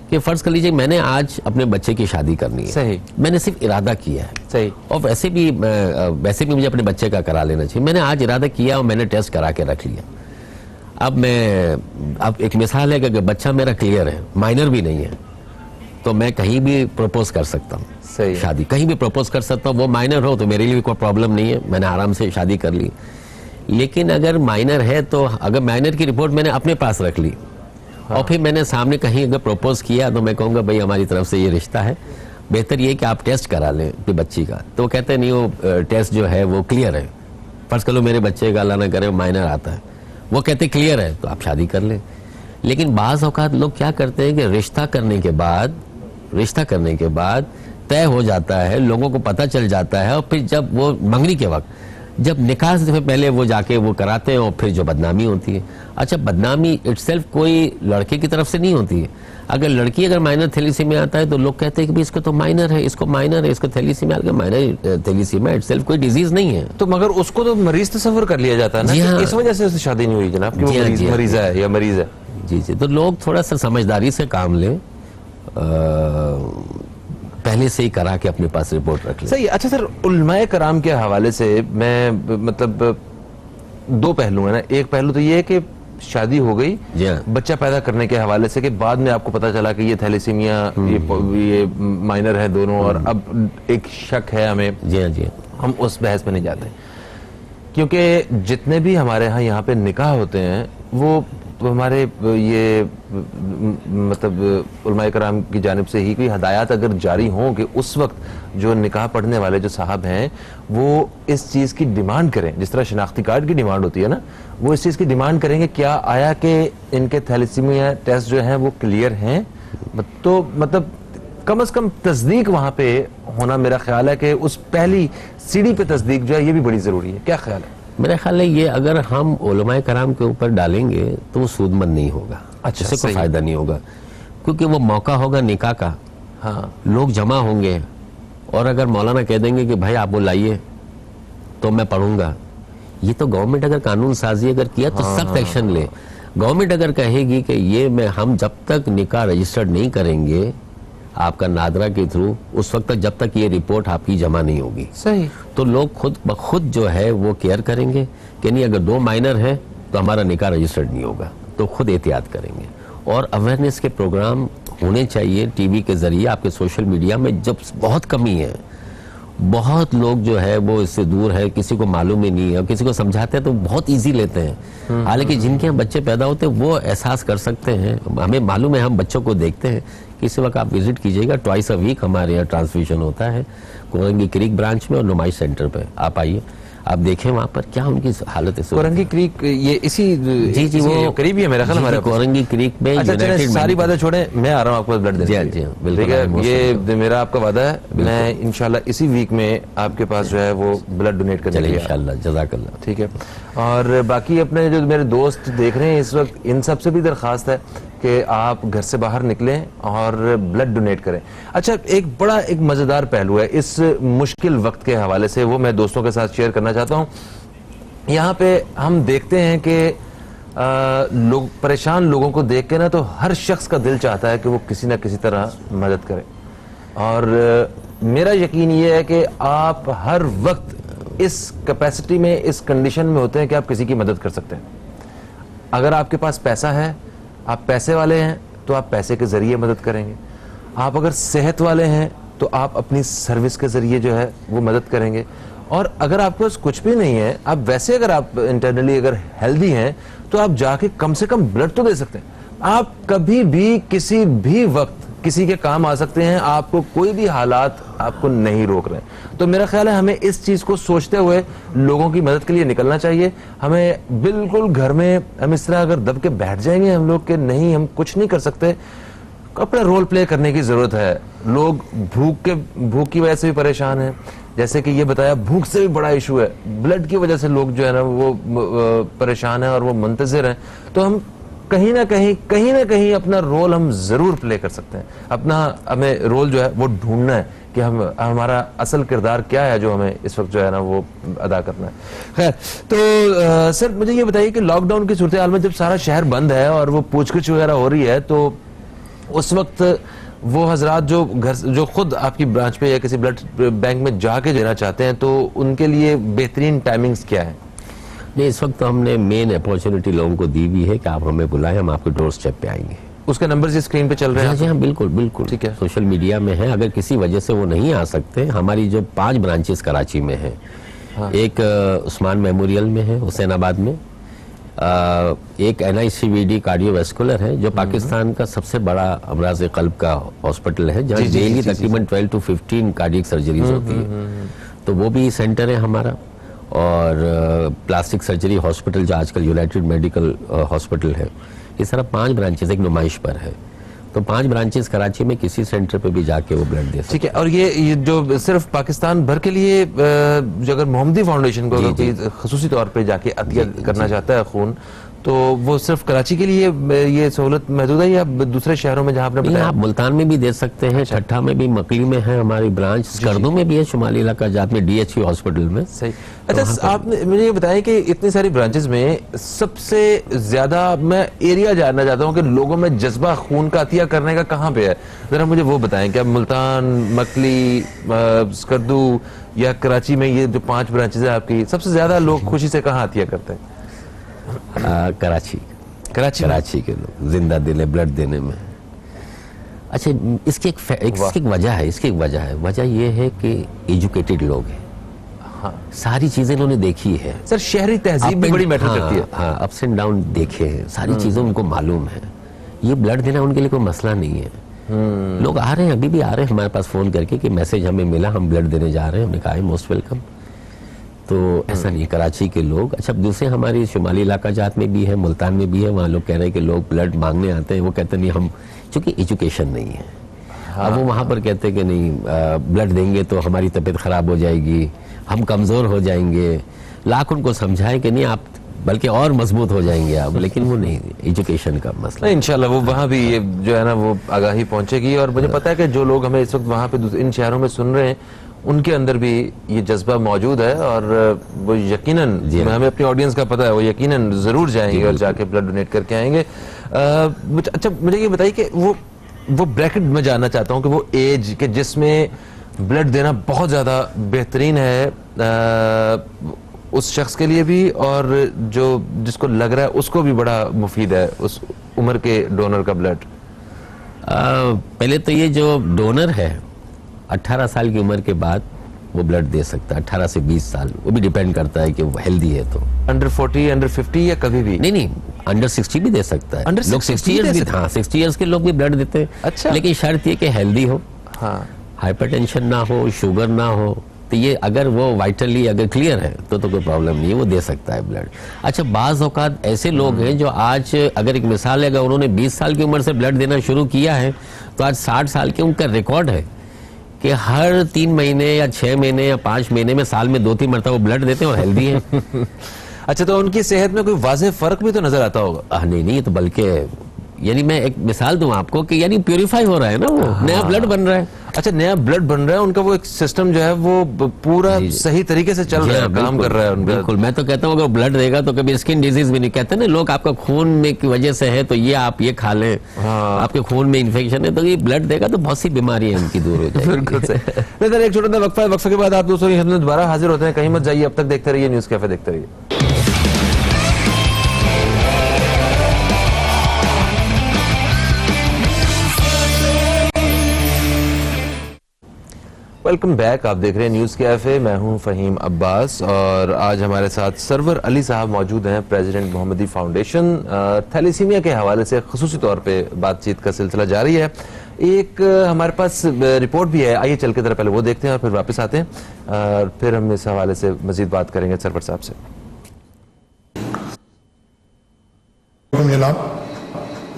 कि फर्ज कर लीजिए मैंने आज अपने बच्चे की शादी करनी है, सही, मैंने सिर्फ इरादा किया है, सही, और वैसे भी मुझे अपने बच्चे का करा लेना चाहिए। मैंने आज इरादा किया और मैंने टेस्ट करा के रख लिया। अब एक मिसाल है कि अगर बच्चा मेरा क्लियर है, माइनर भी नहीं है, तो मैं कहीं भी प्रपोज कर सकता हूँ, सही, शादी कहीं भी प्रपोज कर सकता हूँ। वो माइनर हो तो मेरे लिए भी कोई प्रॉब्लम नहीं है, मैंने आराम से शादी कर ली। लेकिन अगर माइनर है तो अगर माइनर की रिपोर्ट मैंने अपने पास रख ली और फिर मैंने सामने कहीं अगर प्रपोज किया तो मैं कहूँगा भाई हमारी तरफ से ये रिश्ता है, बेहतर ये कि आप टेस्ट करा लें अपनी बच्ची का। तो वो कहते हैं नहीं, वो टेस्ट जो है वो क्लियर है। फर्ज कर लो मेरे बच्चे का अल्लाह ना करे माइनर आता है, वो कहते क्लियर है तो आप शादी कर लें। लेकिन बाज़ औक़ात लोग क्या करते हैं कि रिश्ता करने के बाद तय हो जाता है, लोगों को पता चल जाता है, और फिर जब वो मंगनी के वक्त, जब निकाह से पहले वो जाके वो कराते हैं और फिर जो बदनामी होती है। अच्छा, बदनामी इटसेल्फ कोई लड़के की तरफ से नहीं होती है। अगर लड़की अगर माइनर थैलीसीमिया आता है तो लोग कहते हैं कि भाई इसको तो माइनर है, इसको थैलीसीमिया, माइनर थैलीसीमिया इटसेल्फ कोई डिजीज नहीं है। तो मगर उसको तो मरीज तस्वर कर लिया जाता है ना, हाँ, इस वजह से उससे शादी नहीं हुई जनाब, कि वो मरीज है या मरीज है। जी जी, तो लोग थोड़ा सा समझदारी से काम लें, पहले से ही करा के अपने पास रिपोर्ट रख लें। सही। अच्छा सर, उलमाए कराम के हवाले से मैं मतलब 2 पहलू है ना। एक पहलू तो ये है कि शादी हो गई, बच्चा पैदा करने के हवाले से कि बाद में आपको पता चला कि ये थैलेसीमिया, ये माइनर है दोनों, और अब एक शक है हमें। जी, हम उस बहस में नहीं जाते, क्योंकि जितने भी हमारे यहाँ पे निकाह होते हैं वो हमारे ये मतलब उलमाए कराम की जानिब से ही कोई हदायत अगर जारी हों कि उस वक्त जो निकाह पढ़ने वाले जो साहब हैं वो इस चीज़ की डिमांड करें, जिस तरह शनाख्ती कार्ड की डिमांड होती है ना, वो इस चीज़ की डिमांड करेंगे क्या आया कि इनके थैलेसीमिया टेस्ट जो हैं वो क्लियर हैं, तो मतलब कम से कम तस्दीक वहाँ पे होना, मेरा ख्याल है कि उस पहली सीढ़ी पे तस्दीक जो है ये भी बड़ी ज़रूरी है। क्या ख्याल है? मेरा ख्याल है ये अगर हम उलमाए कराम के ऊपर डालेंगे तो वो सूदमंद नहीं होगा, अच्छा, इससे कोई सही। फायदा नहीं होगा, क्योंकि वो मौका होगा निकाह का, हाँ, लोग जमा होंगे और अगर मौलाना कह देंगे कि भाई आप वो लाइए तो मैं पढ़ूंगा, ये तो गवर्नमेंट अगर कानून साजी अगर किया तो सख्त एक्शन ले। गवर्नमेंट अगर कहेगी कि ये मैं हम जब तक निकाह रजिस्टर्ड नहीं करेंगे आपका नादरा के थ्रू, उस वक्त तक जब तक ये रिपोर्ट आपकी जमा नहीं होगी, सही, तो लोग खुद ब खुद जो है वो केयर करेंगे कि नहीं अगर 2 माइनर है तो हमारा निकाह रजिस्टर्ड नहीं होगा, तो खुद एहतियात करेंगे। और अवेयरनेस के प्रोग्राम होने चाहिए टीवी के जरिए, आपके सोशल मीडिया में जब बहुत कमी है, बहुत लोग जो है वो इससे दूर है, किसी को मालूम ही नहीं है, किसी को समझाते हैं तो बहुत इजी लेते हैं। हालांकि जिनके यहाँ बच्चे पैदा होते हैं वो एहसास कर सकते हैं, हमें मालूम है, हम बच्चों को देखते हैं। किसी वक्त आप विजिट कीजिएगा, ट्वाइस अ वीक हमारे यहाँ ट्रांसमिशन होता है कोरंगी क्रीक ब्रांच में और नुमाइश सेंटर पे, आप आइए, आप देखें वहाँ पर क्या उनकी हालत है। कोरंगी क्रीक ये इसी जी वो करीब ही है मेरा ख्याल हमारे कोरंगी क्रीक में। अच्छा चलें, सारी बातें छोड़ें, मैं आ रहा हूँ आपको ब्लड देने। जी जी बिल्कुल, ठीक है, ये मेरा आपका वादा है, मैं इंशाल्लाह इसी वीक में आपके पास जो है वो ब्लड डोनेट करने के लिए इंशाल्लाह, जज़ाकल्लाह। ठीक है। और बाकी अपने जो मेरे दोस्त देख रहे हैं इस वक्त, इन सबसे भी दरख्वास्त है कि आप घर से बाहर निकलें और ब्लड डोनेट करें। अच्छा, एक मज़ेदार पहलू है इस मुश्किल वक्त के हवाले से, वो मैं दोस्तों के साथ शेयर करना चाहता हूँ। यहाँ पे हम देखते हैं कि लोग परेशान लोगों को देख के ना तो हर शख्स का दिल चाहता है कि वो किसी ना किसी तरह मदद करे, और मेरा यकीन ये है कि आप हर वक्त इस कैपेसिटी में, इस कंडीशन में होते हैं कि आप किसी की मदद कर सकते हैं। अगर आपके पास पैसा है, आप पैसे वाले हैं तो आप पैसे के जरिए मदद करेंगे, आप अगर सेहत वाले हैं तो आप अपनी सर्विस के जरिए जो है वो मदद करेंगे, और अगर आपके पास कुछ भी नहीं है, आप वैसे अगर आप इंटरनली अगर हेल्दी हैं तो आप जाके कम से कम ब्लड तो दे सकते हैं। आप कभी भी किसी भी वक्त किसी के काम आ सकते हैं, आपको कोई भी हालात आपको नहीं रोक रहे हैं। तो मेरा ख्याल है हमें इस चीज को सोचते हुए लोगों की मदद के लिए निकलना चाहिए। हमें बिल्कुल घर में हम इस तरह अगर दब के बैठ जाएंगे हम लोग के नहीं हम कुछ नहीं कर सकते, अपना रोल प्ले करने की जरूरत है। लोग भूख की वजह से भी परेशान हैं, जैसे कि ये बताया, भूख से भी बड़ा इशू है, ब्लड की वजह से लोग जो है ना वो परेशान है और वो मुंतजिर हैं। तो हम कहीं ना कहीं अपना रोल हम जरूर प्ले कर सकते हैं। अपना हमें रोल जो है वो ढूंढना है कि हमारा असल किरदार क्या है जो हमें इस वक्त जो है ना वो अदा करना है। खैर, तो सर मुझे ये बताइए कि लॉकडाउन की सूरत हाल में जब सारा शहर बंद है और वो पूछगिछ वगैरह हो रही है, तो उस वक्त वो हजरात जो खुद आपकी ब्रांच पे या किसी ब्लड बैंक में जाके देना चाहते हैं, तो उनके लिए बेहतरीन टाइमिंग्स क्या है? नहीं, इस वक्त तो हमने मेन अपॉर्चुनिटी लोगों को दी हुई है कि आप हमें बुलाएं, हम आपके डोर स्टेप पे आएंगे। उसके नंबर जी स्क्रीन पे चल रहे हैं? जी हाँ, बिल्कुल बिल्कुल, ठीक है, सोशल मीडिया में है। अगर किसी वजह से वो नहीं आ सकते, हमारी जो 5 ब्रांचेस कराची में है, हाँ। एक उस्मान मेमोरियल में है हुसैनाबाद में, एक NICVD कार्डियोवैस्कुलर है जो पाकिस्तान का सबसे बड़ा अमराज कल्ब का हॉस्पिटल है, जहाँ डेली तकरीबन 12 to 15 कार्डियक सर्जरीज होती है, तो वो भी सेंटर है हमारा। और प्लास्टिक सर्जरी हॉस्पिटल जो आजकल यूनाइटेड मेडिकल हॉस्पिटल है, ये सारा 5 ब्रांचेस एक नुमाइश पर है। तो 5 ब्रांचेस कराची में किसी सेंटर पे भी जाके वो ब्लड दे सकते। ठीक है, और ये जो सिर्फ पाकिस्तान भर के लिए, जो अगर मोहम्मदी फाउंडेशन को अगर कोई खसूसी तौर पे जाके अतिया करना चाहता है खून, तो वो सिर्फ कराची के लिए ये सहूलत महदूद है या दूसरे शहरों में जहाँ आपने बताया? आप मुल्तान में भी दे सकते हैं, ठट्ठा में भी, मकली में है हमारी ब्रांच, स्कर्दू में भी है, शुमाली इलाका जात में DHU हॉस्पिटल में। सही। अच्छा, आपने मुझे ये बताया कि इतनी सारी ब्रांचेस में सबसे ज्यादा मैं एरिया जानना चाहता हूँ कि लोगों में जज्बा खून का अतिया करने का कहाँ पे है, जरा मुझे वो बताएं। क्या मुल्तान, मकली, स्कर्दू या कराची में ये जो 5 ब्रांचेस है आपकी, सबसे ज्यादा लोग खुशी से कहाँ अतिया करते हैं? कराची के लोग जिंदा दिल है ब्लड देने में। अच्छा, इसकी एक वजह है, वजह ये है कि एजुकेटेड लोग हैं। सारी चीजें इन्होंने देखी है। सर शहरी तहजीब भी बड़ी मैटर करती है। हाँ, अप्स एंड डाउन देखे हैं, सारी चीजें उनको मालूम है। ये ब्लड देना उनके लिए कोई मसला नहीं है। लोग आ रहे हैं, अभी भी आ रहे हैं हमारे पास फोन करके कि मैसेज हमें मिला, हम ब्लड देने जा रहे हैं। हमने कहा मोस्ट वेलकम। तो ऐसा नहीं है। कराची के लोग, अच्छा दूसरे हमारी शुमाली इलाका जात में भी है, मुल्तान में भी है, वहाँ लोग कह रहे हैं कि लोग ब्लड मांगने आते हैं, वो कहते नहीं हम, चूंकि एजुकेशन नहीं है। अब वो वहाँ पर कहते हैं कि नहीं ब्लड देंगे तो हमारी तबीयत खराब हो जाएगी, हम कमजोर हो जाएंगे। लाख उनको समझाएं कि नहीं आप बल्कि और मजबूत हो जाएंगे आप, लेकिन वो नहीं, एजुकेशन का मसला। इंशाल्लाह वो वहाँ भी ये जो है ना वो आगाही पहुंचेगी। और मुझे पता है कि जो लोग हमें इस वक्त वहाँ पे इन शहरों में सुन रहे हैं उनके अंदर भी ये जज्बा मौजूद है और वो यकीनन, हमें अपनी ऑडियंस का पता है, वो यकीनन जरूर जाएंगे और जाके ब्लड डोनेट करके आएंगे। अच्छा मुझे ये बताइए कि वो ब्रैकेट में जानना चाहता हूँ कि वो एज के जिसमें ब्लड देना बहुत ज्यादा बेहतरीन है उस शख्स के लिए भी, और जो जिसको लग रहा है उसको भी बड़ा मुफीद है उस उम्र के डोनर का ब्लड। पहले तो ये जो डोनर है 18 साल की उम्र के बाद वो ब्लड दे सकता है, 18 से 20 साल, वो भी डिपेंड करता है कि वो हेल्दी है। तो अंडर 40, अंडर 50 या कभी भी? नहीं, अंडर 60 भी दे सकता है। अंडर लोग 60 इयर्स भी, हाँ 60 इयर्स के लोग भी ब्लड देते हैं। अच्छा। लेकिन शर्त ये कि हेल्दी हो, हाँ, हाइपरटेंशन ना हो, शुगर ना हो। तो ये अगर वो वाइटली अगर क्लियर है तो कोई प्रॉब्लम नहीं है, वो दे सकता है ब्लड। अच्छा बाज़ औक़ात ऐसे लोग हैं जो आज, अगर एक मिसाल है, अगर उन्होंने 20 साल की उम्र से ब्लड देना शुरू किया है तो आज 60 साल के उनका रिकॉर्ड है कि हर 3 महीने या 6 महीने या 5 महीने में, साल में 2-3 मरतबा वो ब्लड देते हैं और हेल्दी है। अच्छा तो उनकी सेहत में कोई वाज़ेह फर्क भी तो नजर आता होगा? नहीं, तो बल्कि यानी मैं एक मिसाल दूं आपको कि यानी प्यूरिफाई हो रहा है ना, वो नया ब्लड बन रहा है। अच्छा नया ब्लड बन रहा है, उनका वो एक सिस्टम जो है वो पूरा सही तरीके से चल रहा है, काम कर रहा है उनका। बिल्कुल, मैं तो कहता हूँ अगर ब्लड देगा तो कभी स्किन डिजीज भी नहीं, कहते ना लोग आपका खून में की वजह से है तो ये आप ये खा लें, आपके खून में इन्फेक्शन है तो ये ब्लड देगा तो बहुत सी बीमारियां इनकी दूर हो जाएगी। बिल्कुल सही। एक छोटा सा वक्फा है, वक्फे के बाद आप दोस्तों की खिदमत दोबारा हाजिर होते हैं। कहीं मत जाइए, अब तक देखते रहिए न्यूज़ कैफे, देखते रहिए। वेलकम बैक, आप देख रहे हैं न्यूज़ कैफे। मैं हूं फ़हीम अब्बास और आज हमारे साथ सरवर अली साहब मौजूद हैं, प्रेसिडेंट मोहम्मदी फाउंडेशन। थैलेसीमिया के हवाले से ख़ुसूसी तौर पे बातचीत का सिलसिला जारी है। एक हमारे पास रिपोर्ट भी है, आइए चल के जरा पहले वो देखते हैं और फिर वापस आते हैं और फिर हम इस हवाले से मजीद बात करेंगे सरवर साहब से।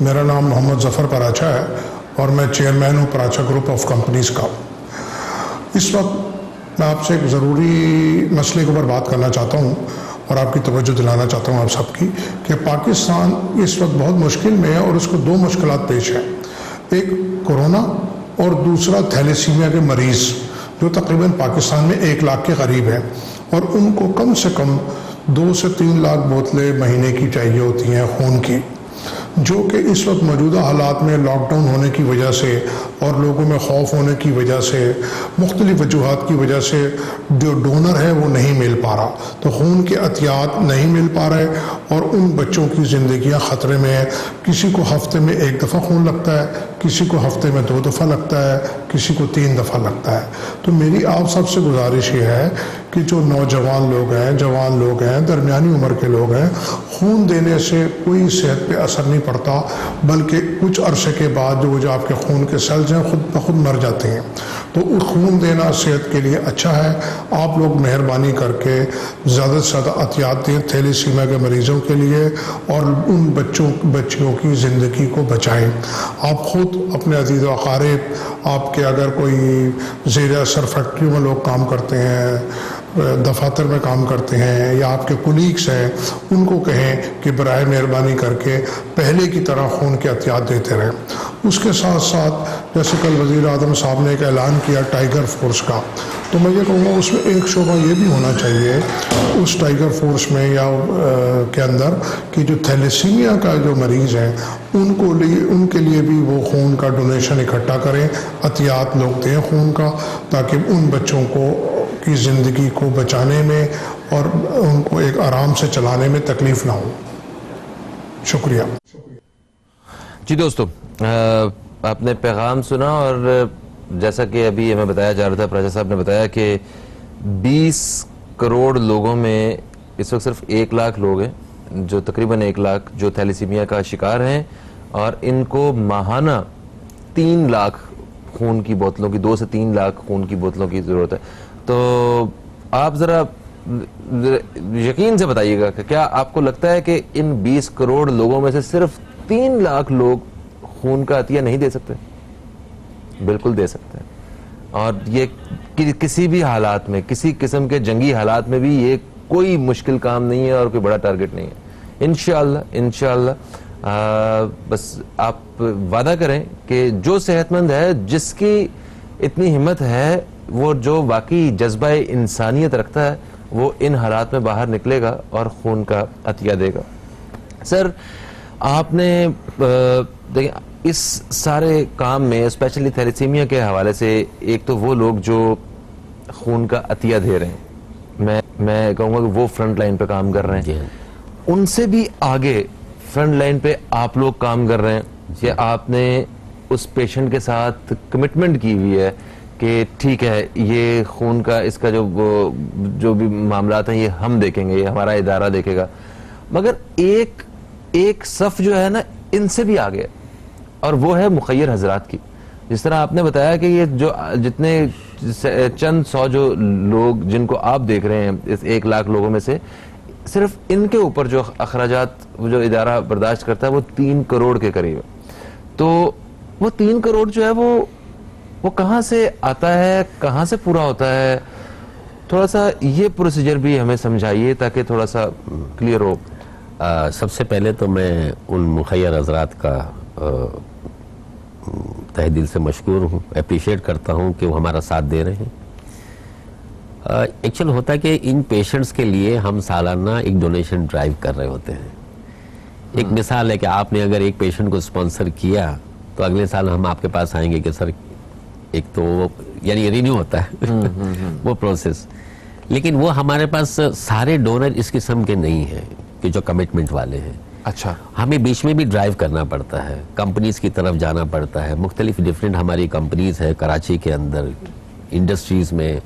मेरा नाम मोहम्मद जफर पराचा है और मैं चेयरमैन हूँ पराचा ग्रुप ऑफ कंपनीज का। इस वक्त मैं आपसे एक ज़रूरी मसले के ऊपर बात करना चाहता हूँ और आपकी तवज्जो दिलाना चाहता हूँ आप सबकी कि पाकिस्तान इस वक्त बहुत मुश्किल में है और उसको 2 मुश्किलात पेश हैं। एक कोरोना और दूसरा थैलेसीमिया के मरीज़ जो तकरीबन पाकिस्तान में 1 लाख के करीब हैं और उनको कम से कम 2 से 3 लाख बोतलें महीने की चाहिए होती हैं खून की, जो कि इस वक्त मौजूदा हालात में लॉकडाउन होने की वजह से और लोगों में खौफ होने की वजह से, मुख्तलिफ वजूहात की वजह से जो डोनर है वो नहीं मिल पा रहा, तो खून के अतियात नहीं मिल पा रहे और उन बच्चों की ज़िंदगियां ख़तरे में है। किसी को हफ्ते में 1 दफ़ा खून लगता है, किसी को हफ्ते में 2 दफ़ा लगता है, किसी को 3 दफ़ा लगता है। तो मेरी आप सबसे गुजारिश ये है कि जो नौजवान लोग हैं, जवान लोग हैं, दरमियानी उम्र के लोग हैं, खून देने से कोई सेहत पे असर नहीं पड़ता, बल्कि कुछ अरसे के बाद जो आपके खून के सेल्स हैं खुद ब खुद मर जाते हैं। तो खून देना सेहत के लिए अच्छा है। आप लोग मेहरबानी करके ज़्यादा से ज़्यादा एहतियात दें थैलेसीमिया के मरीज़ों के लिए और उन बच्चियों की ज़िंदगी को बचाएं। आप खुद अपने अज़ीज़ व अक़ारिब, आपके अगर कोई ज़ेर असर फैक्ट्री में लोग काम करते हैं, दफातर में काम करते हैं या आपके कुलीग्स हैं, उनको कहें कि बराए मेहरबानी करके पहले की तरह खून के एहतियात देते रहें। उसके साथ साथ जैसे कल वज़ीर आज़म साहब ने एक ऐलान किया टाइगर फोर्स का, तो मैं ये कहूँगा उसमें एक शोबा ये भी होना चाहिए उस टाइगर फोर्स में या के अंदर कि जो थैलेसीमिया का जो मरीज़ हैं उनके लिए भी वो खून का डोनेशन इकट्ठा करें, एहतियात लोग दें खून का, ताकि उन बच्चों की ज़िंदगी को बचाने में और उनको एक आराम से चलाने में तकलीफ़ ना हो। शुक्रिया। जी दोस्तों, आपने पैगाम सुना और जैसा कि अभी हमें बताया जा रहा था, प्राचा साहब ने बताया कि 20 करोड़ लोगों में इस वक्त सिर्फ 1 लाख लोग हैं, जो तकरीबन 1 लाख जो थैलीसीमिया का शिकार हैं, और इनको माहाना 3 लाख खून की बोतलों की, 2 से 3 लाख खून की बोतलों की ज़रूरत है। तो आप ज़रा यकीन से बताइएगा कि क्या आपको लगता है कि इन 20 करोड़ लोगों में से सिर्फ 3 लाख लोग खून का अतिया नहीं दे सकते? बिल्कुल दे सकते हैं, और ये किसी भी हालात में, किसी किस्म के जंगी हालात में भी ये कोई मुश्किल काम नहीं है और कोई बड़ा टारगेट नहीं है। इंशाअल्लाह बस आप वादा करें कि जो सेहतमंद है, जिसकी इतनी हिम्मत है, वो जो वाकई जज्बा इंसानियत रखता है, वो इन हालात में बाहर निकलेगा और खून का अतिया देगा। सर, आपने देखिए इस सारे काम में स्पेशली थैलेसीमिया के हवाले से, एक तो वो लोग जो खून का अतिया दे रहे हैं, मैं कहूँगा कि वो फ्रंट लाइन पे काम कर रहे हैं, उनसे भी आगे फ्रंट लाइन पे आप लोग काम कर रहे हैं कि आपने उस पेशेंट के साथ कमिटमेंट की हुई है कि ठीक है, ये खून का इसका जो भी मामला हैं ये हम देखेंगे, ये हमारा इदारा देखेगा, मगर एक सफ जो है ना इनसे भी आगे है, और वो है मुखय्यर हजरात की। जिस तरह आपने बताया कि ये जो जितने चंद 100 जो लोग जिनको आप देख रहे हैं, इस 1 लाख लोगों में से सिर्फ इनके ऊपर जो अखराजात जो इदारा बर्दाश्त करता है वो 3 करोड़ के करीब है। तो वो 3 करोड़ जो है वो कहाँ से आता है, कहाँ से पूरा होता है? थोड़ा सा ये प्रोसीजर भी हमें समझाइए ताकि थोड़ा सा क्लियर हो। सबसे पहले तो मैं उन मुखय्यर हजरात का तहे दिल से मशकूर हूँ, अप्रिशिएट करता हूँ कि वो हमारा साथ दे रहे हैं। एक्चुअल होता है कि इन पेशेंट्स के लिए हम सालाना एक डोनेशन ड्राइव कर रहे होते हैं। एक मिसाल है कि आपने अगर एक पेशेंट को स्पॉन्सर किया तो अगले साल हम आपके पास आएंगे कि सर, एक तो यानी रिन्यू होता है वो प्रोसेस, लेकिन वो हमारे पास सारे डोनर इस किस्म के नहीं हैं कि जो कमिटमेंट वाले हैं। अच्छा, हमें बीच में भी ड्राइव करना पड़ता है, कंपनीज की तरफ जाना पड़ता है, मुख्तलिफ डिफरेंट हमारी कंपनीज है कराची के अंदर, इंडस्ट्रीज में।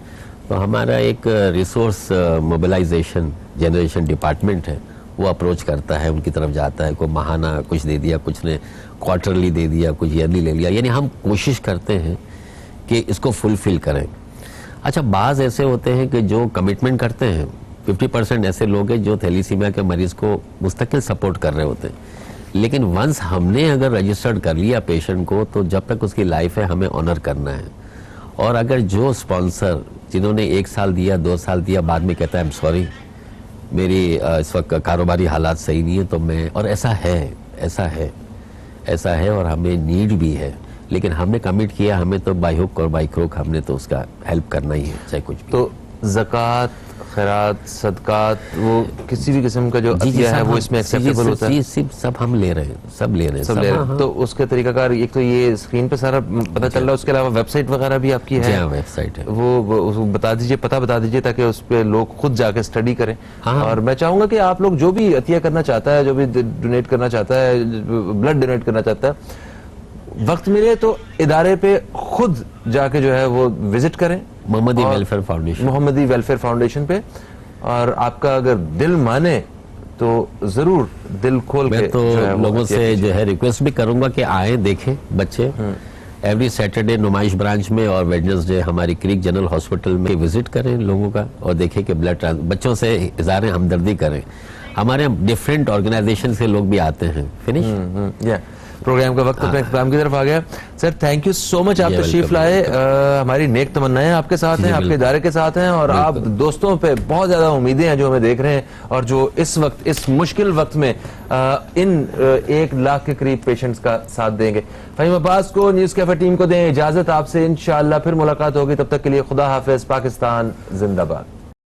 तो हमारा एक रिसोर्स मोबिलाइजेशन जनरेशन डिपार्टमेंट है, वो अप्रोच करता है, उनकी तरफ जाता है, कोई माहाना कुछ दे दिया, कुछ ने क्वार्टरली दे दिया, कुछ ईयरली ले लिया, यानी हम कोशिश करते हैं कि इसको फुलफिल करें। अच्छा, बाज़ ऐसे होते हैं कि जो कमिटमेंट करते हैं, 50% ऐसे लोग हैं जो थैलीसीमिया के मरीज को मुस्तकिल सपोर्ट कर रहे होते हैं, लेकिन वंस हमने अगर रजिस्टर्ड कर लिया पेशेंट को, तो जब तक उसकी लाइफ है हमें ऑनर करना है। और अगर जो स्पॉन्सर जिन्होंने 1 साल दिया, 2 साल दिया, बाद में कहता है आई एम सॉरी, मेरी इस वक्त कारोबारी हालात सही नहीं है, तो मैं, और ऐसा है और हमें नीड भी है, लेकिन हमने कमिट किया, हमें तो बाई हुक और बाई क्रोक हमने तो उसका हेल्प करना ही है, चाहे कुछ भी। तो ज़कात, खैरात, सदकात, वो किसी भी किस्म का जो अतिया है वो इसमें एक्सेप्टेबल होता है? सब हम ले रहे हैं, सब ले रहे हैं। तो उसके तरीकाकार, एक तो ये स्क्रीन पे सारा पता चल रहा है, उसके अलावा वेबसाइट वगैरह भी आपकी है? हाँ, वेबसाइट है, वो बता दीजिए, पता बता दीजिए ताकि उस पर लोग खुद जाके स्टडी करें। हाँ। और मैं चाहूंगा कि आप लोग जो भी अतिया करना चाहता है, जो भी डोनेट करना चाहता है, ब्लड डोनेट करना चाहता है, वक्त मिले तो इदारे पे खुद जाके जो है वो विजिट करें, मोहम्मदी वेलफेयर फाउंडेशन पे। और आपका अगर दिल माने तो जरूर दिल खोल के तो लोगों से जो है रिक्वेस्ट भी करूंगा कि आए, देखें बच्चे। एवरी सैटरडे नुमाइश ब्रांच में और वेडनेसडे हमारी क्रीक जनरल हॉस्पिटल में विजिट करें लोगों का, और देखें कि ब्लड बच्चों से इज़हार हमदर्दी करें। हमारे डिफरेंट ऑर्गेनाइजेशन से लोग भी आते हैं। फिनिश प्रोग्राम का वक्त अपने इख्तिताम की तरफ आ गया। Sir, thank you so much, आप तशरीफ लाए। हमारी नेक तमन्नाएं आपके साथ हैं, आपके इदारे के साथ हैं, और आप दोस्तों पे बहुत ज्यादा उम्मीदें हैं जो हमें देख रहे हैं, और जो इस वक्त, इस मुश्किल वक्त में इन 1 लाख के करीब पेशेंट्स का साथ देंगे। फहीम अब्बास को, न्यूज़ कैफे टीम को दें इजाजत। आपसे इंशाअल्लाह फिर मुलाकात होगी, तब तक के लिए खुदा हाफिज। पाकिस्तान जिंदाबाद।